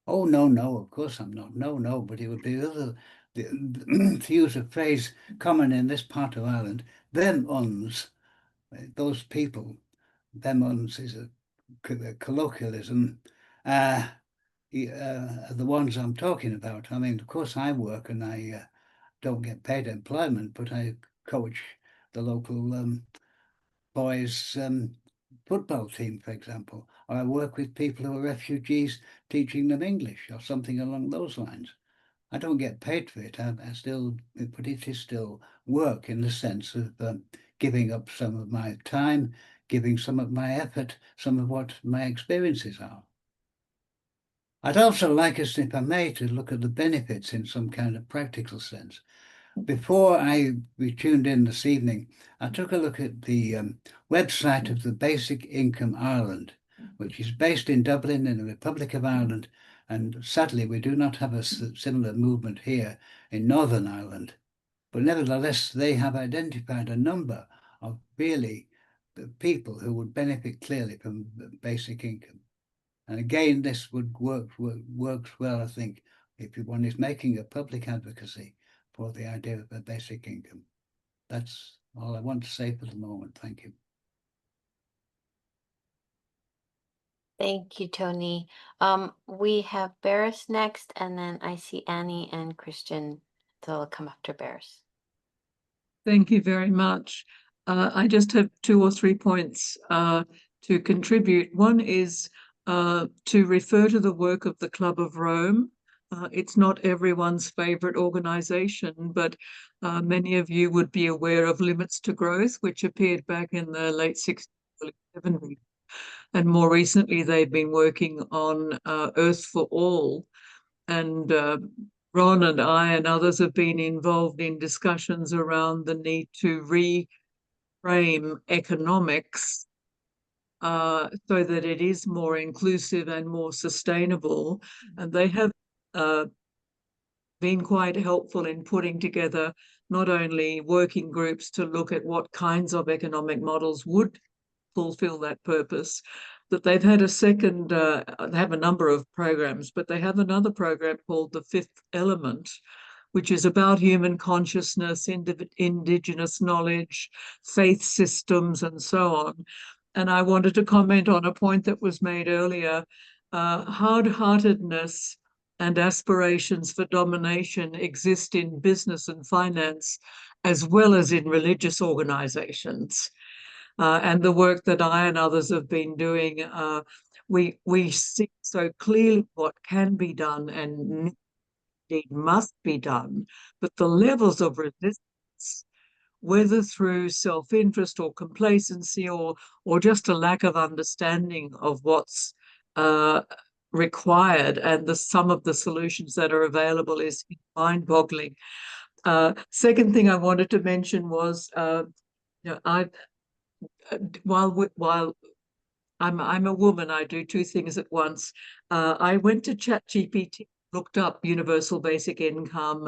Oh, no, of course I'm not. No, but it would be to use a phrase common in this part of Ireland, them uns, those people, them uns is a colloquialism, the ones I'm talking about. I mean, of course I work and I don't get paid employment, but I coach the local boys football team, for example, or I work with people who are refugees teaching them English or something along those lines. I don't get paid for it, but it is still work in the sense of giving up some of my time, giving some of my effort, some of what my experiences are. I'd also like us, if I may, to look at the benefits in some kind of practical sense. Before we tuned in this evening, I took a look at the website of the Basic Income Ireland, which is based in Dublin in the Republic of Ireland, and sadly we do not have a similar movement here in Northern Ireland. But nevertheless, they have identified a number of really people who would benefit clearly from basic income. And again, this would works well, I think, if one is making a public advocacy for the idea of a basic income. That's all I want to say for the moment. Thank you. Thank you, Tony. We have Barris next, and then I see Annie and Christian. So I'll come after Barris. Thank you very much. I just have 2 or 3 points to contribute. One is to refer to the work of the Club of Rome. It's not everyone's favorite organization, but many of you would be aware of Limits to Growth, which appeared back in the late 60s, early 70s. And more recently, they've been working on Earth for All. And Ron and I and others have been involved in discussions around the need to reframe economics so that it is more inclusive and more sustainable. And they have been quite helpful in putting together not only working groups to look at what kinds of economic models would fulfill that purpose, that they've had a second, they have a number of programs, but they have another program called The Fifth Element, which is about human consciousness, indigenous knowledge, faith systems, and so on. And I wanted to comment on a point that was made earlier. Hard-heartedness and aspirations for domination exist in business and finance, as well as in religious organizations. And the work that I and others have been doing, we see so clearly what can be done and indeed must be done, but the levels of resistance, whether through self-interest or complacency or just a lack of understanding of what's required and some of the solutions that are available, is mind-boggling. Second thing I wanted to mention was, while I'm a woman, I do two things at once. I went to ChatGPT, looked up universal basic income,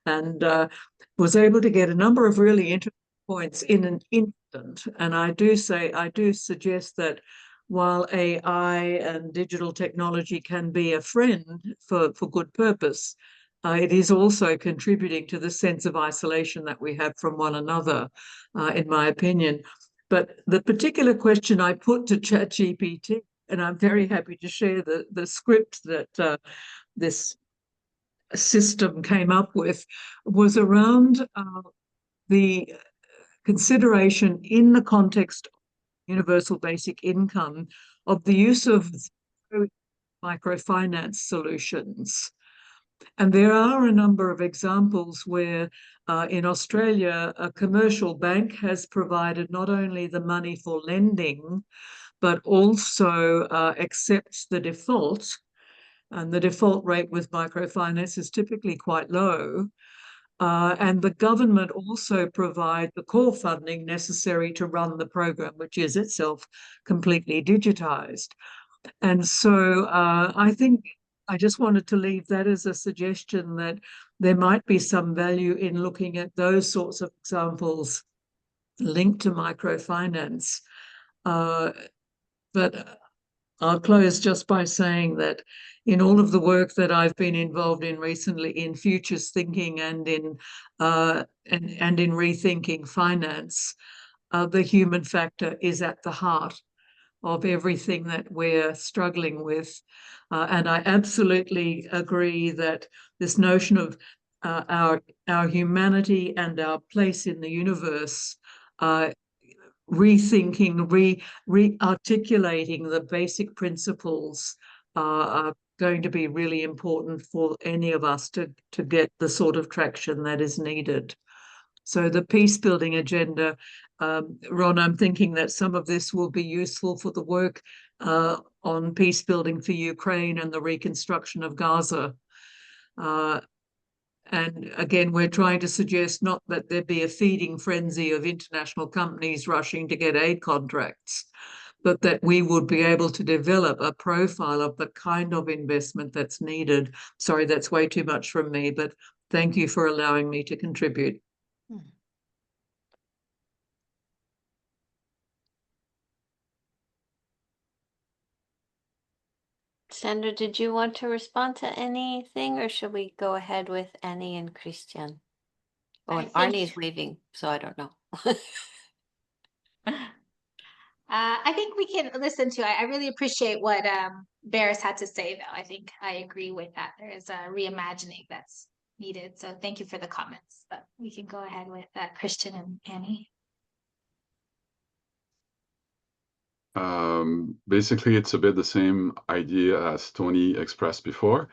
and was able to get a number of really interesting points in an instant. And I do suggest that while AI and digital technology can be a friend for good purpose, it is also contributing to the sense of isolation that we have from one another, in my opinion. But the particular question I put to ChatGPT, and I'm very happy to share the script that this system came up with, was around the consideration in the context of universal basic income of the use of microfinance solutions. And there are a number of examples where in Australia, a commercial bank has provided not only the money for lending, but also accepts the default. And the default rate with microfinance is typically quite low. And the government also provide the core funding necessary to run the program, which is itself completely digitized. And so I think I just wanted to leave that as a suggestion that there might be some value in looking at those sorts of examples linked to microfinance. But I'll close just by saying that in all of the work that I've been involved in recently in futures thinking and in rethinking finance, the human factor is at the heart of everything that we're struggling with. And I absolutely agree that this notion of our humanity and our place in the universe, rethinking, re-articulating the basic principles are going to be really important for any of us to get the sort of traction that is needed. So the peace building agenda, Ron, I'm thinking that some of this will be useful for the work on peace building for Ukraine and the reconstruction of Gaza. And again, we're trying to suggest not that there be a feeding frenzy of international companies rushing to get aid contracts, but that we would be able to develop a profile of the kind of investment that's needed. Sorry, that's way too much from me, but thank you for allowing me to contribute. Sandra, did you want to respond to anything, or should we go ahead with Annie and Christian? Oh, and Arnie's leaving, so I don't know. I think we can listen to it. I really appreciate what Barris had to say, though. I think I agree with that. There is a reimagining that's needed. So thank you for the comments. But we can go ahead with Christian and Annie. Basically, it's a bit the same idea as Tony expressed before,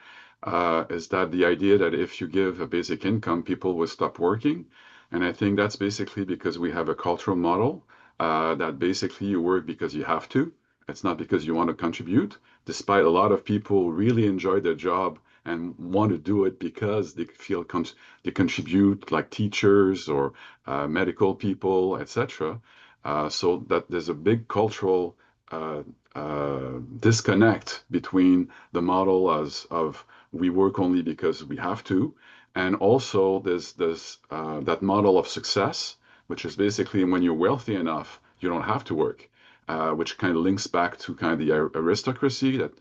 is that the idea that if you give a basic income, people will stop working. And I think that's basically because we have a cultural model that basically you work because you have to. It's not because you want to contribute, despite a lot of people really enjoy their job and want to do it because they feel they contribute, like teachers or medical people, etc. So that there's a big cultural disconnect between the model of we work only because we have to, and also there's that model of success, which is basically when you're wealthy enough, you don't have to work, which kind of links back to kind of the aristocracy that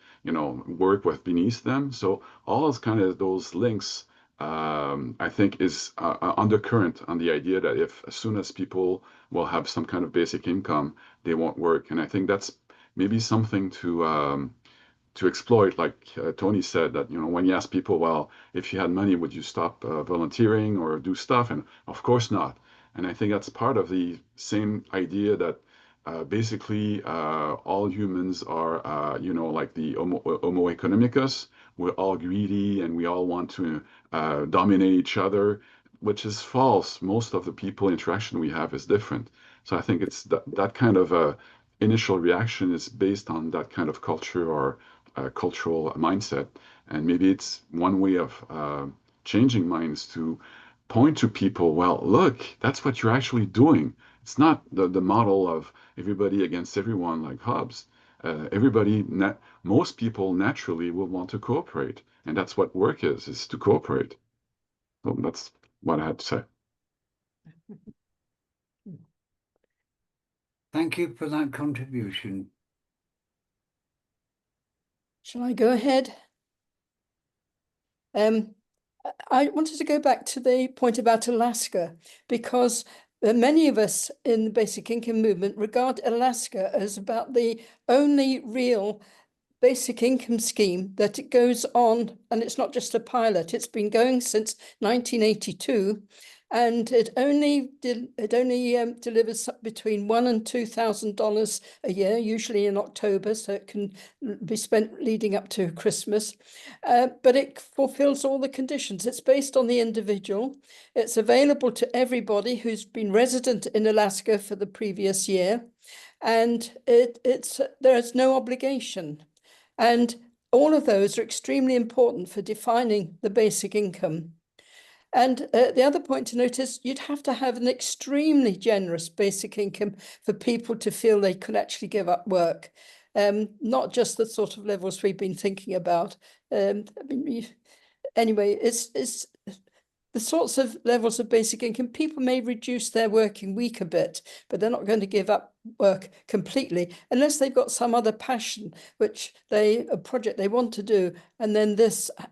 work with beneath them. So all those kind of those links I think is undercurrent on the idea that if as soon as people will have some kind of basic income, they won't work. And I think that's maybe something to exploit, like Tony said, that, you know, when you ask people, well, if you had money, would you stop volunteering or do stuff? And of course not. And I think that's part of the same idea that basically all humans are, you know, like the Homo economicus. We're all greedy and we all want to dominate each other, which is false. Most of the people interaction we have is different. So I think it's that kind of initial reaction is based on that kind of culture or cultural mindset. And maybe it's one way of changing minds to point to people, well, look, that's what you're actually doing. It's not the model of everybody against everyone like Hobbes. Most people naturally will want to cooperate. And that's what work is to cooperate. So that's what I had to say. Thank you for that contribution. Shall I go ahead? I wanted to go back to the point about Alaska, because many of us in the basic income movement regard Alaska as about the only real basic income scheme that it goes on, and it's not just a pilot, it's been going since 1982, and it only delivers between $1,000 and $2,000 a year, usually in October, so it can be spent leading up to Christmas. But it fulfills all the conditions. It's based on the individual. It's available to everybody who's been resident in Alaska for the previous year, and there's no obligation. And all of those are extremely important for defining the basic income. And the other point to note is you'd have to have an extremely generous basic income for people to feel they could actually give up work. Not just the sort of levels we've been thinking about. Anyway, it's the sorts of levels of basic income. People may reduce their working week a bit, but they're not going to give up work completely unless they've got some other passion, a project they want to do, and then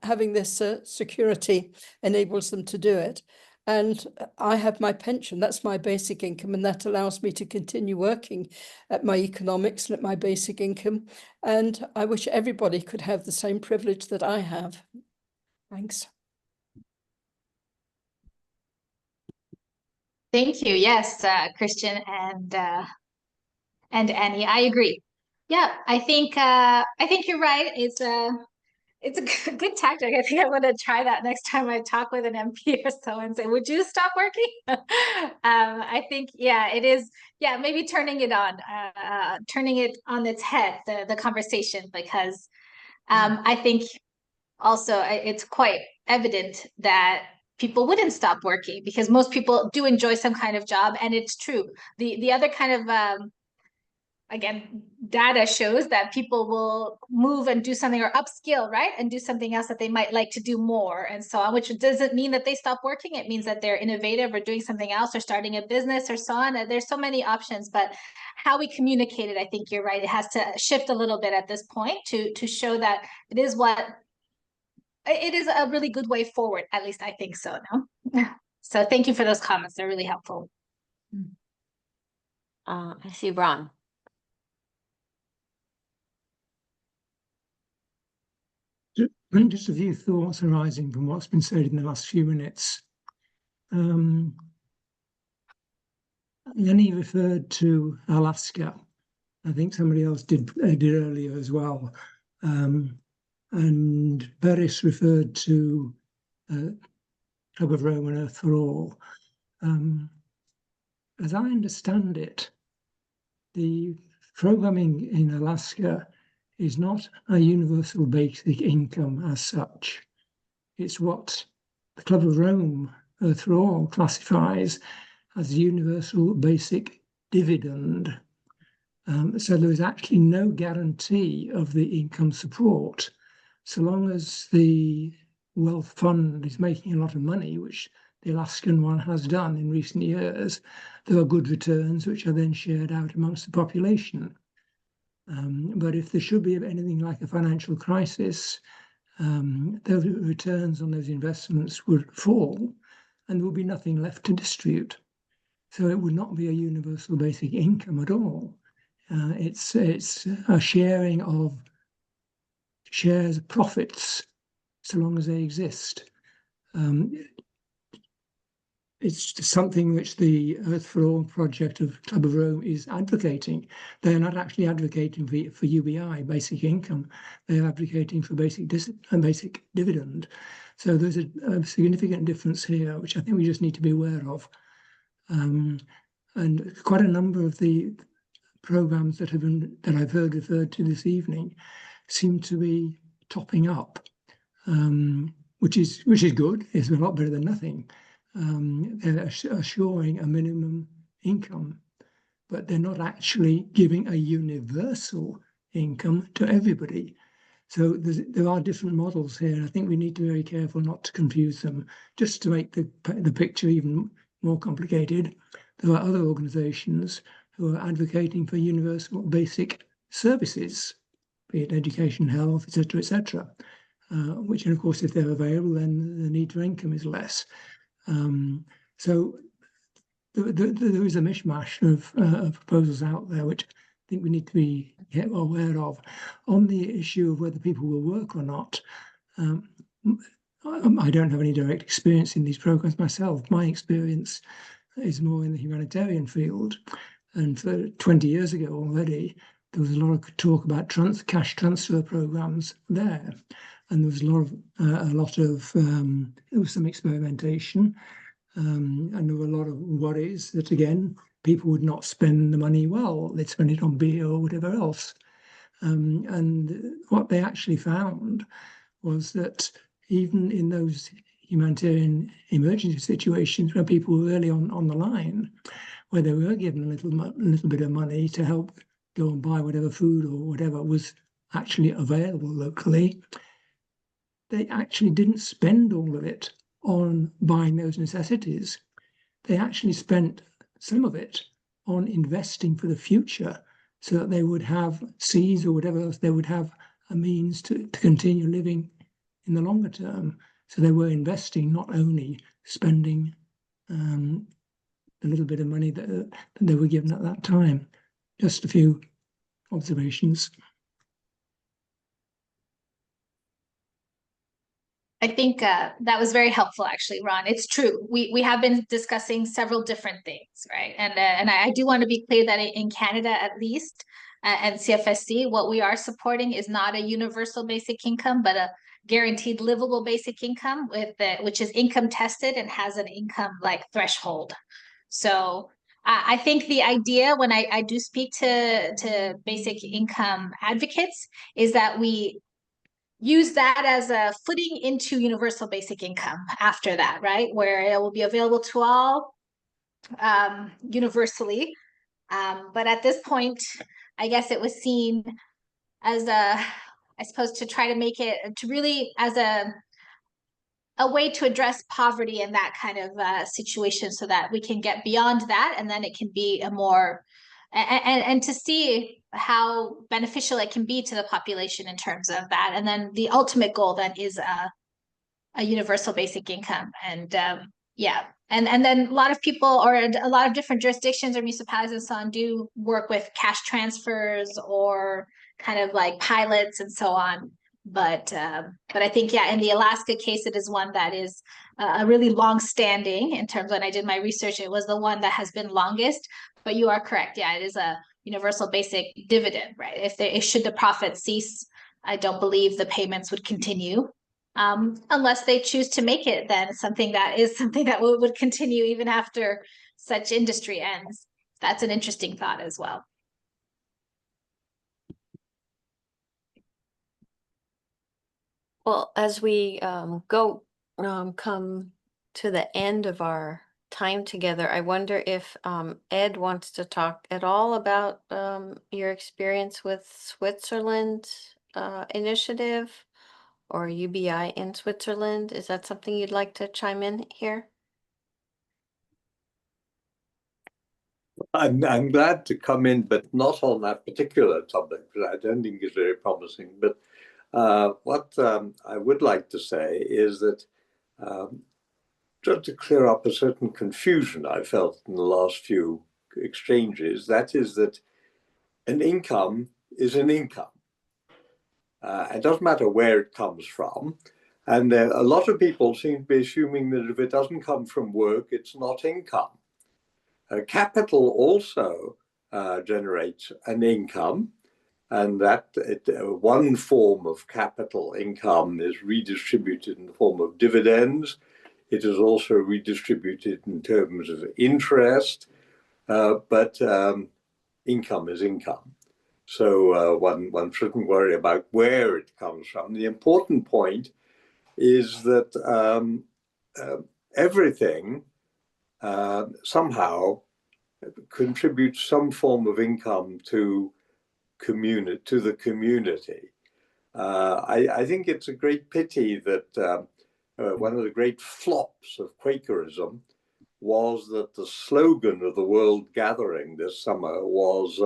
having this security enables them to do it. And I have my pension, that's my basic income, and that allows me to continue working at my economics and at my basic income. And I wish everybody could have the same privilege that I have. Thanks. Thank you. Yes, Christian and Annie, I agree. Yeah, I think you're right. It's a good tactic. I think I'm going to try that next time I talk with an MP or so and say, "Would you stop working?" I think, yeah, it is. Yeah, maybe turning it on its head, the conversation, because I think also it's quite evident that people wouldn't stop working because most people do enjoy some kind of job, and it's true. The other kind of again, data shows that people will move and do something or upskill, right? And do something else that they might like to do more and so on, which doesn't mean that they stop working. It means that they're innovative or doing something else or starting a business or so on. There's so many options, but how we communicate it, I think you're right. It has to shift a little bit at this point to show that it is a really good way forward. At least I think so, no? So thank you for those comments. They're really helpful. I see Ron. Just a few thoughts arising from what's been said in the last few minutes. Lenny referred to Alaska. I think somebody else did earlier as well. And Beres referred to Club of Rome and Earth for All. As I understand it, the programming in Alaska is not a universal basic income as such. It's what the Club of Rome, Earth for All, classifies as a universal basic dividend. So there is actually no guarantee of the income support. So long as the wealth fund is making a lot of money, which the Alaskan one has done in recent years, there are good returns which are then shared out amongst the population. But if there should be anything like a financial crisis, those returns on those investments would fall, and there would be nothing left to distribute. So it would not be a universal basic income at all. It's a sharing of shares profits, so long as they exist. It's something which the Earth for All project of Club of Rome is advocating. They're not actually advocating for UBI, basic income. They're advocating for basic dividend. So there's a significant difference here, which I think we just need to be aware of. And quite a number of the programs that I've heard referred to this evening seem to be topping up, which is good. It's a lot better than nothing. They're assuring a minimum income, but they're not actually giving a universal income to everybody. So there are different models here. I think we need to be very careful not to confuse them. Just to make the picture even more complicated, there are other organizations who are advocating for universal basic services, be it education, health, etc., which, of course, if they're available, then the need for income is less. So there is a mishmash of proposals out there, which I think we need to be aware of. On the issue of whether people will work or not, I don't have any direct experience in these programs myself. My experience is more in the humanitarian field. And for 20 years ago already, there was a lot of talk about cash transfer programs there. And there was there was some experimentation, and there were a lot of worries that, again, people would not spend the money well. They'd spend it on beer or whatever else. And what they actually found was that even in those humanitarian emergency situations where people were early on the line, where they were given a little bit of money to help go and buy whatever food or whatever was actually available locally, they actually didn't spend all of it on buying those necessities. They actually spent some of it on investing for the future, so that they would have seeds or whatever else, they would have a means to continue living in the longer term. So they were investing, not only spending the little bit of money that they were given at that time. Just a few observations. I think that was very helpful, actually, Ron. It's true. We have been discussing several different things, right? And I do want to be clear that in Canada, at least, and CFSC, what we are supporting is not a universal basic income, but a guaranteed livable basic income which is income tested and has an income like threshold. So I think the idea when I do speak to basic income advocates is that we use that as a footing into universal basic income after that, right? Where it will be available to all universally. But at this point, I guess it was seen as I suppose, to try to make it to really as a way to address poverty in that kind of situation, so that we can get beyond that, and then it can be a more and to see how beneficial it can be to the population in terms of that. And then the ultimate goal then is a universal basic income. And yeah, and then a lot of people, or a lot of different jurisdictions or municipalities and so on, do work with cash transfers or kind of like pilots and so on. But I think, yeah, in the Alaska case, it is one that is a really long-standing, in terms of when I did my research, it was the one that has been longest. But you are correct, yeah, it is a universal basic dividend, right? If should the profit cease, I don't believe the payments would continue, unless they choose to make it then something that would continue even after such industry ends. That's an interesting thought as well. Well, as we come to the end of our time together, I wonder if Ed wants to talk at all about your experience with Switzerland initiative or UBI in Switzerland. Is that something you'd like to chime in here? I'm glad to come in, but not on that particular topic, because I don't think it's very promising. But What I would like to say is that just to clear up a certain confusion I felt in the last few exchanges, that is that an income is an income. It doesn't matter where it comes from. And a lot of people seem to be assuming that if it doesn't come from work, it's not income. Capital also generates an income, and that one form of capital income is redistributed in the form of dividends. It is also redistributed in terms of interest, but income is income. So one shouldn't worry about where it comes from. The important point is that everything somehow contributes some form of income to the community. I think it's a great pity that one of the great flops of Quakerism was that the slogan of the World Gathering this summer was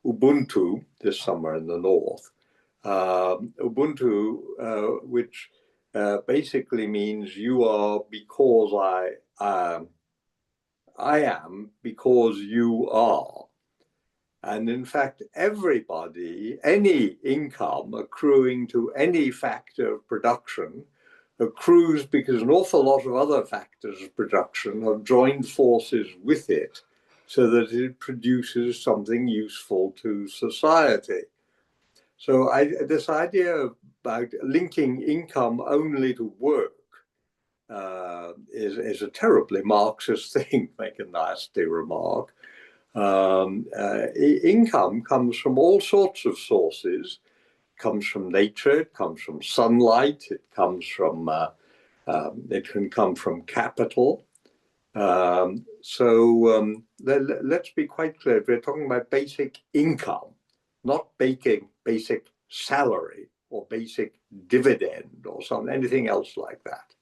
Ubuntu, this summer in the North. Ubuntu, which basically means you are because I am because you are. And in fact, everybody, any income accruing to any factor of production accrues because an awful lot of other factors of production have joined forces with it so that it produces something useful to society. So this idea about linking income only to work is a terribly Marxist thing, make a nasty remark. Income comes from all sorts of sources. It comes from nature, it comes from sunlight, it comes from, it can come from capital. Let's be quite clear, we're talking about basic income, not basic salary or basic dividend or anything else like that.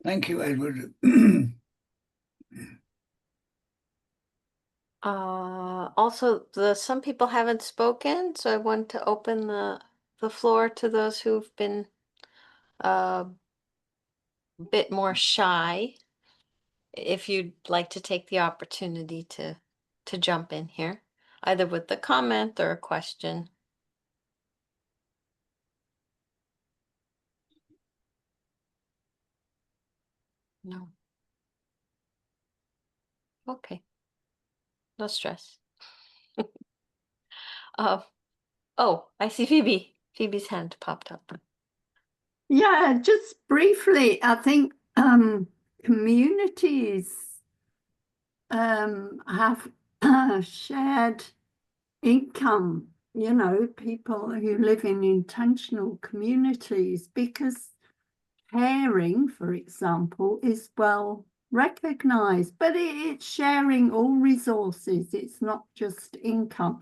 Thank you, Edward. Also, some people haven't spoken, so I want to open the floor to those who've been a bit more shy. If you'd like to take the opportunity to jump in here, either with a comment or a question. No. Okay. No stress. Oh, I see Phoebe. Phoebe's hand popped up. Yeah, just briefly, I think communities have shared income, you know, people who live in intentional communities, because caring, for example, is well recognized, but it's sharing all resources. It's not just income.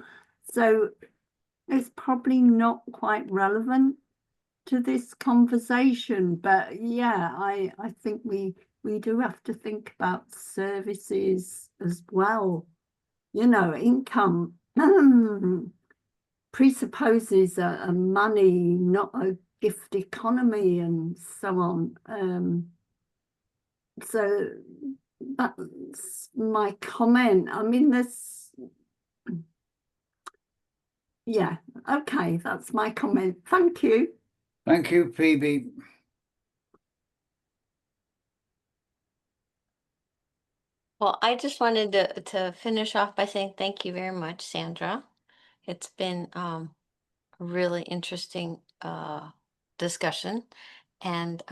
So it's probably not quite relevant to this conversation, but yeah, I think we do have to think about services as well. You know, income presupposes a money, not a gift economy, and so on. So that's my comment. I mean, yeah, okay, that's my comment. Thank you. Thank you, Phoebe. Well, I just wanted to finish off by saying thank you very much, Sandra. It's been a really interesting discussion, and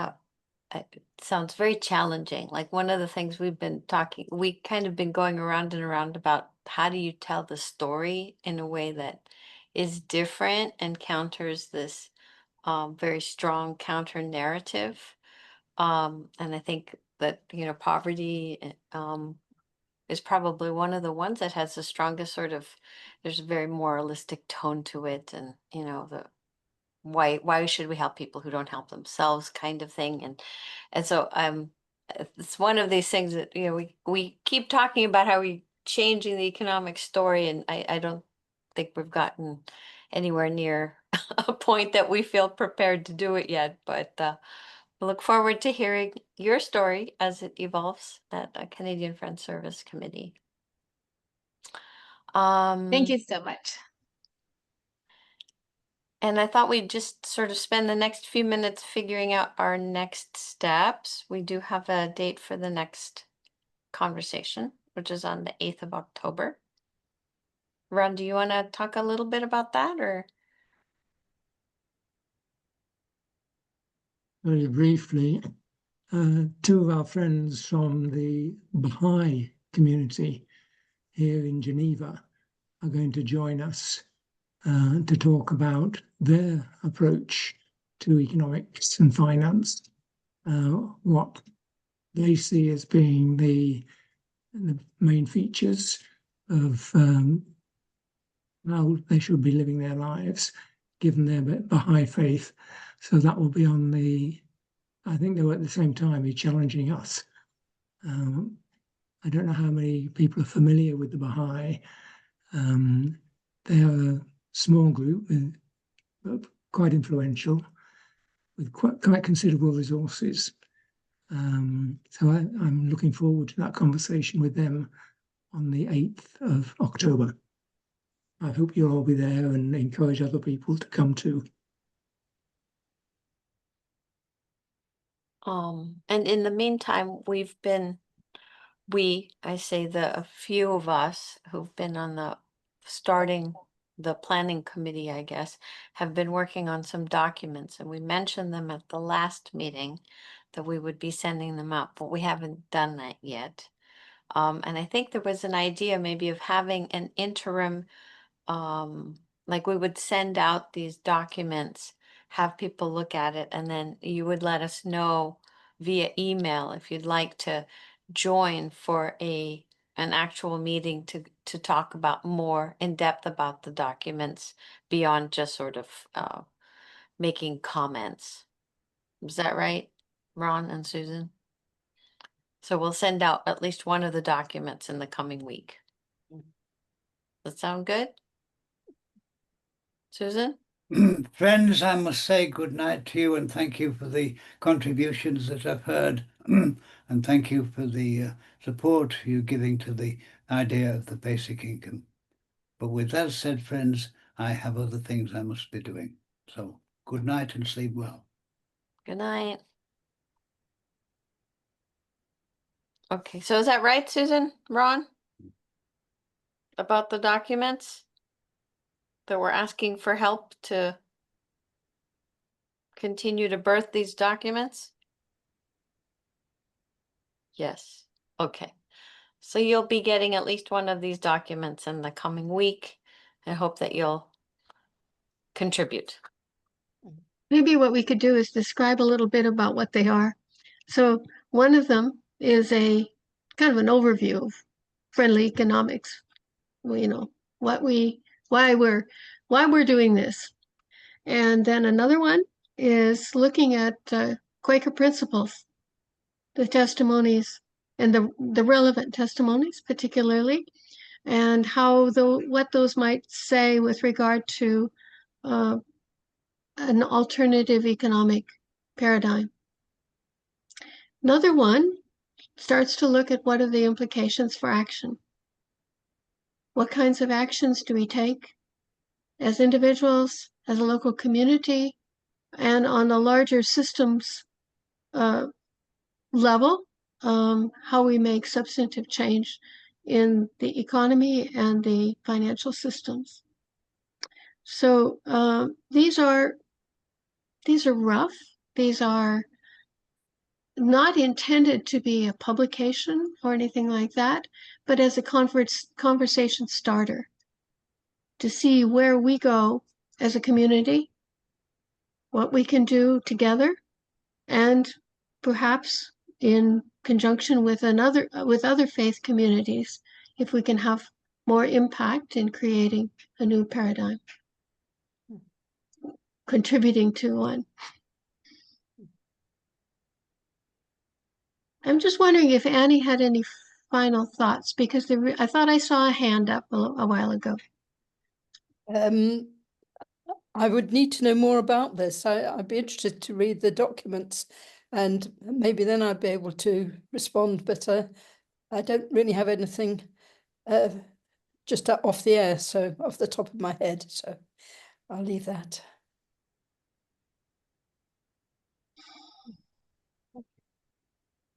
it sounds very challenging. Like one of the things we kind of been going around and around about how do you tell the story in a way that is different and counters this very strong counter narrative. And I think that, poverty is probably one of the ones that has the strongest there's a very moralistic tone to it, and, the why should we help people who don't help themselves kind of thing. And so it's one of these things that, we keep talking about how we changing the economic story, and I don't think we've gotten anywhere near a point that we feel prepared to do it yet, but we look forward to hearing your story as it evolves at a Canadian Friends Service Committee. Thank you so much. And I thought we'd just sort of spend the next few minutes figuring out our next steps. We do have a date for the next conversation, which is on the 8th of October. Ron, do you want to talk a little bit about that, or? Very briefly, two of our friends from the Baha'i community here in Geneva are going to join us to talk about their approach to economics and finance, what they see as being the main features of how they should be living their lives, given their Baha'i faith. So that will be on the, I think they will at the same time be challenging us. I don't know how many people are familiar with the Baha'i. They are a small group, but quite influential, with quite considerable resources. So I'm looking forward to that conversation with them on the 8th of October. I hope you'll all be there and encourage other people to come too. And in the meantime, I say a few of us who've been on starting the planning committee, I guess, have been working on some documents, and we mentioned them at the last meeting that we would be sending them out, but we haven't done that yet. And I think there was an idea maybe of having an interim, like we would send out these documents, have people look at it, and then you would let us know via email if you'd like to join for an actual meeting to talk about more in depth about the documents beyond just sort of making comments. Is that right, Ron and Susan? So we'll send out at least one of the documents in the coming week. Does that sound good? Susan? Friends, I must say good night to you and thank you for the contributions that I've heard and thank you for the support you're giving to the idea of the basic income. But with that said, friends, I have other things I must be doing. So good night and sleep well. Good night. Okay, so is that right, Susan, Ron? About the documents? That we're asking for help to continue to birth these documents? Yes. Okay. So you'll be getting at least one of these documents in the coming week. I hope that you'll contribute. Maybe what we could do is describe a little bit about what they are. So one of them is a kind of an overview of friendly economics. You know, why we're doing this. And then another one is looking at Quaker principles, the testimonies and the relevant testimonies particularly, and what those might say with regard to an alternative economic paradigm. Another one starts to look at what are the implications for action. What kinds of actions do we take as individuals, as a local community, and on a larger systems level, how we make substantive change in the economy and the financial systems. So these are rough. These are not intended to be a publication or anything like that, but as a conversation starter to see where we go as a community, what we can do together, and perhaps in conjunction with other faith communities, if we can have more impact in creating a new paradigm, contributing to one. I'm just wondering if Annie had any final thoughts, because I thought I saw a hand up a while ago. I would need to know more about this. I'd be interested to read the documents, and maybe then I'd be able to respond. But I don't really have anything just off the air, so off the top of my head. So I'll leave that.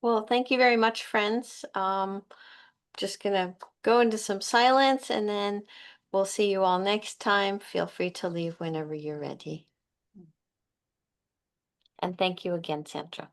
Well, thank you very much, friends. Just gonna go into some silence, and then we'll see you all next time. Feel free to leave whenever you're ready. And thank you again, Sandra.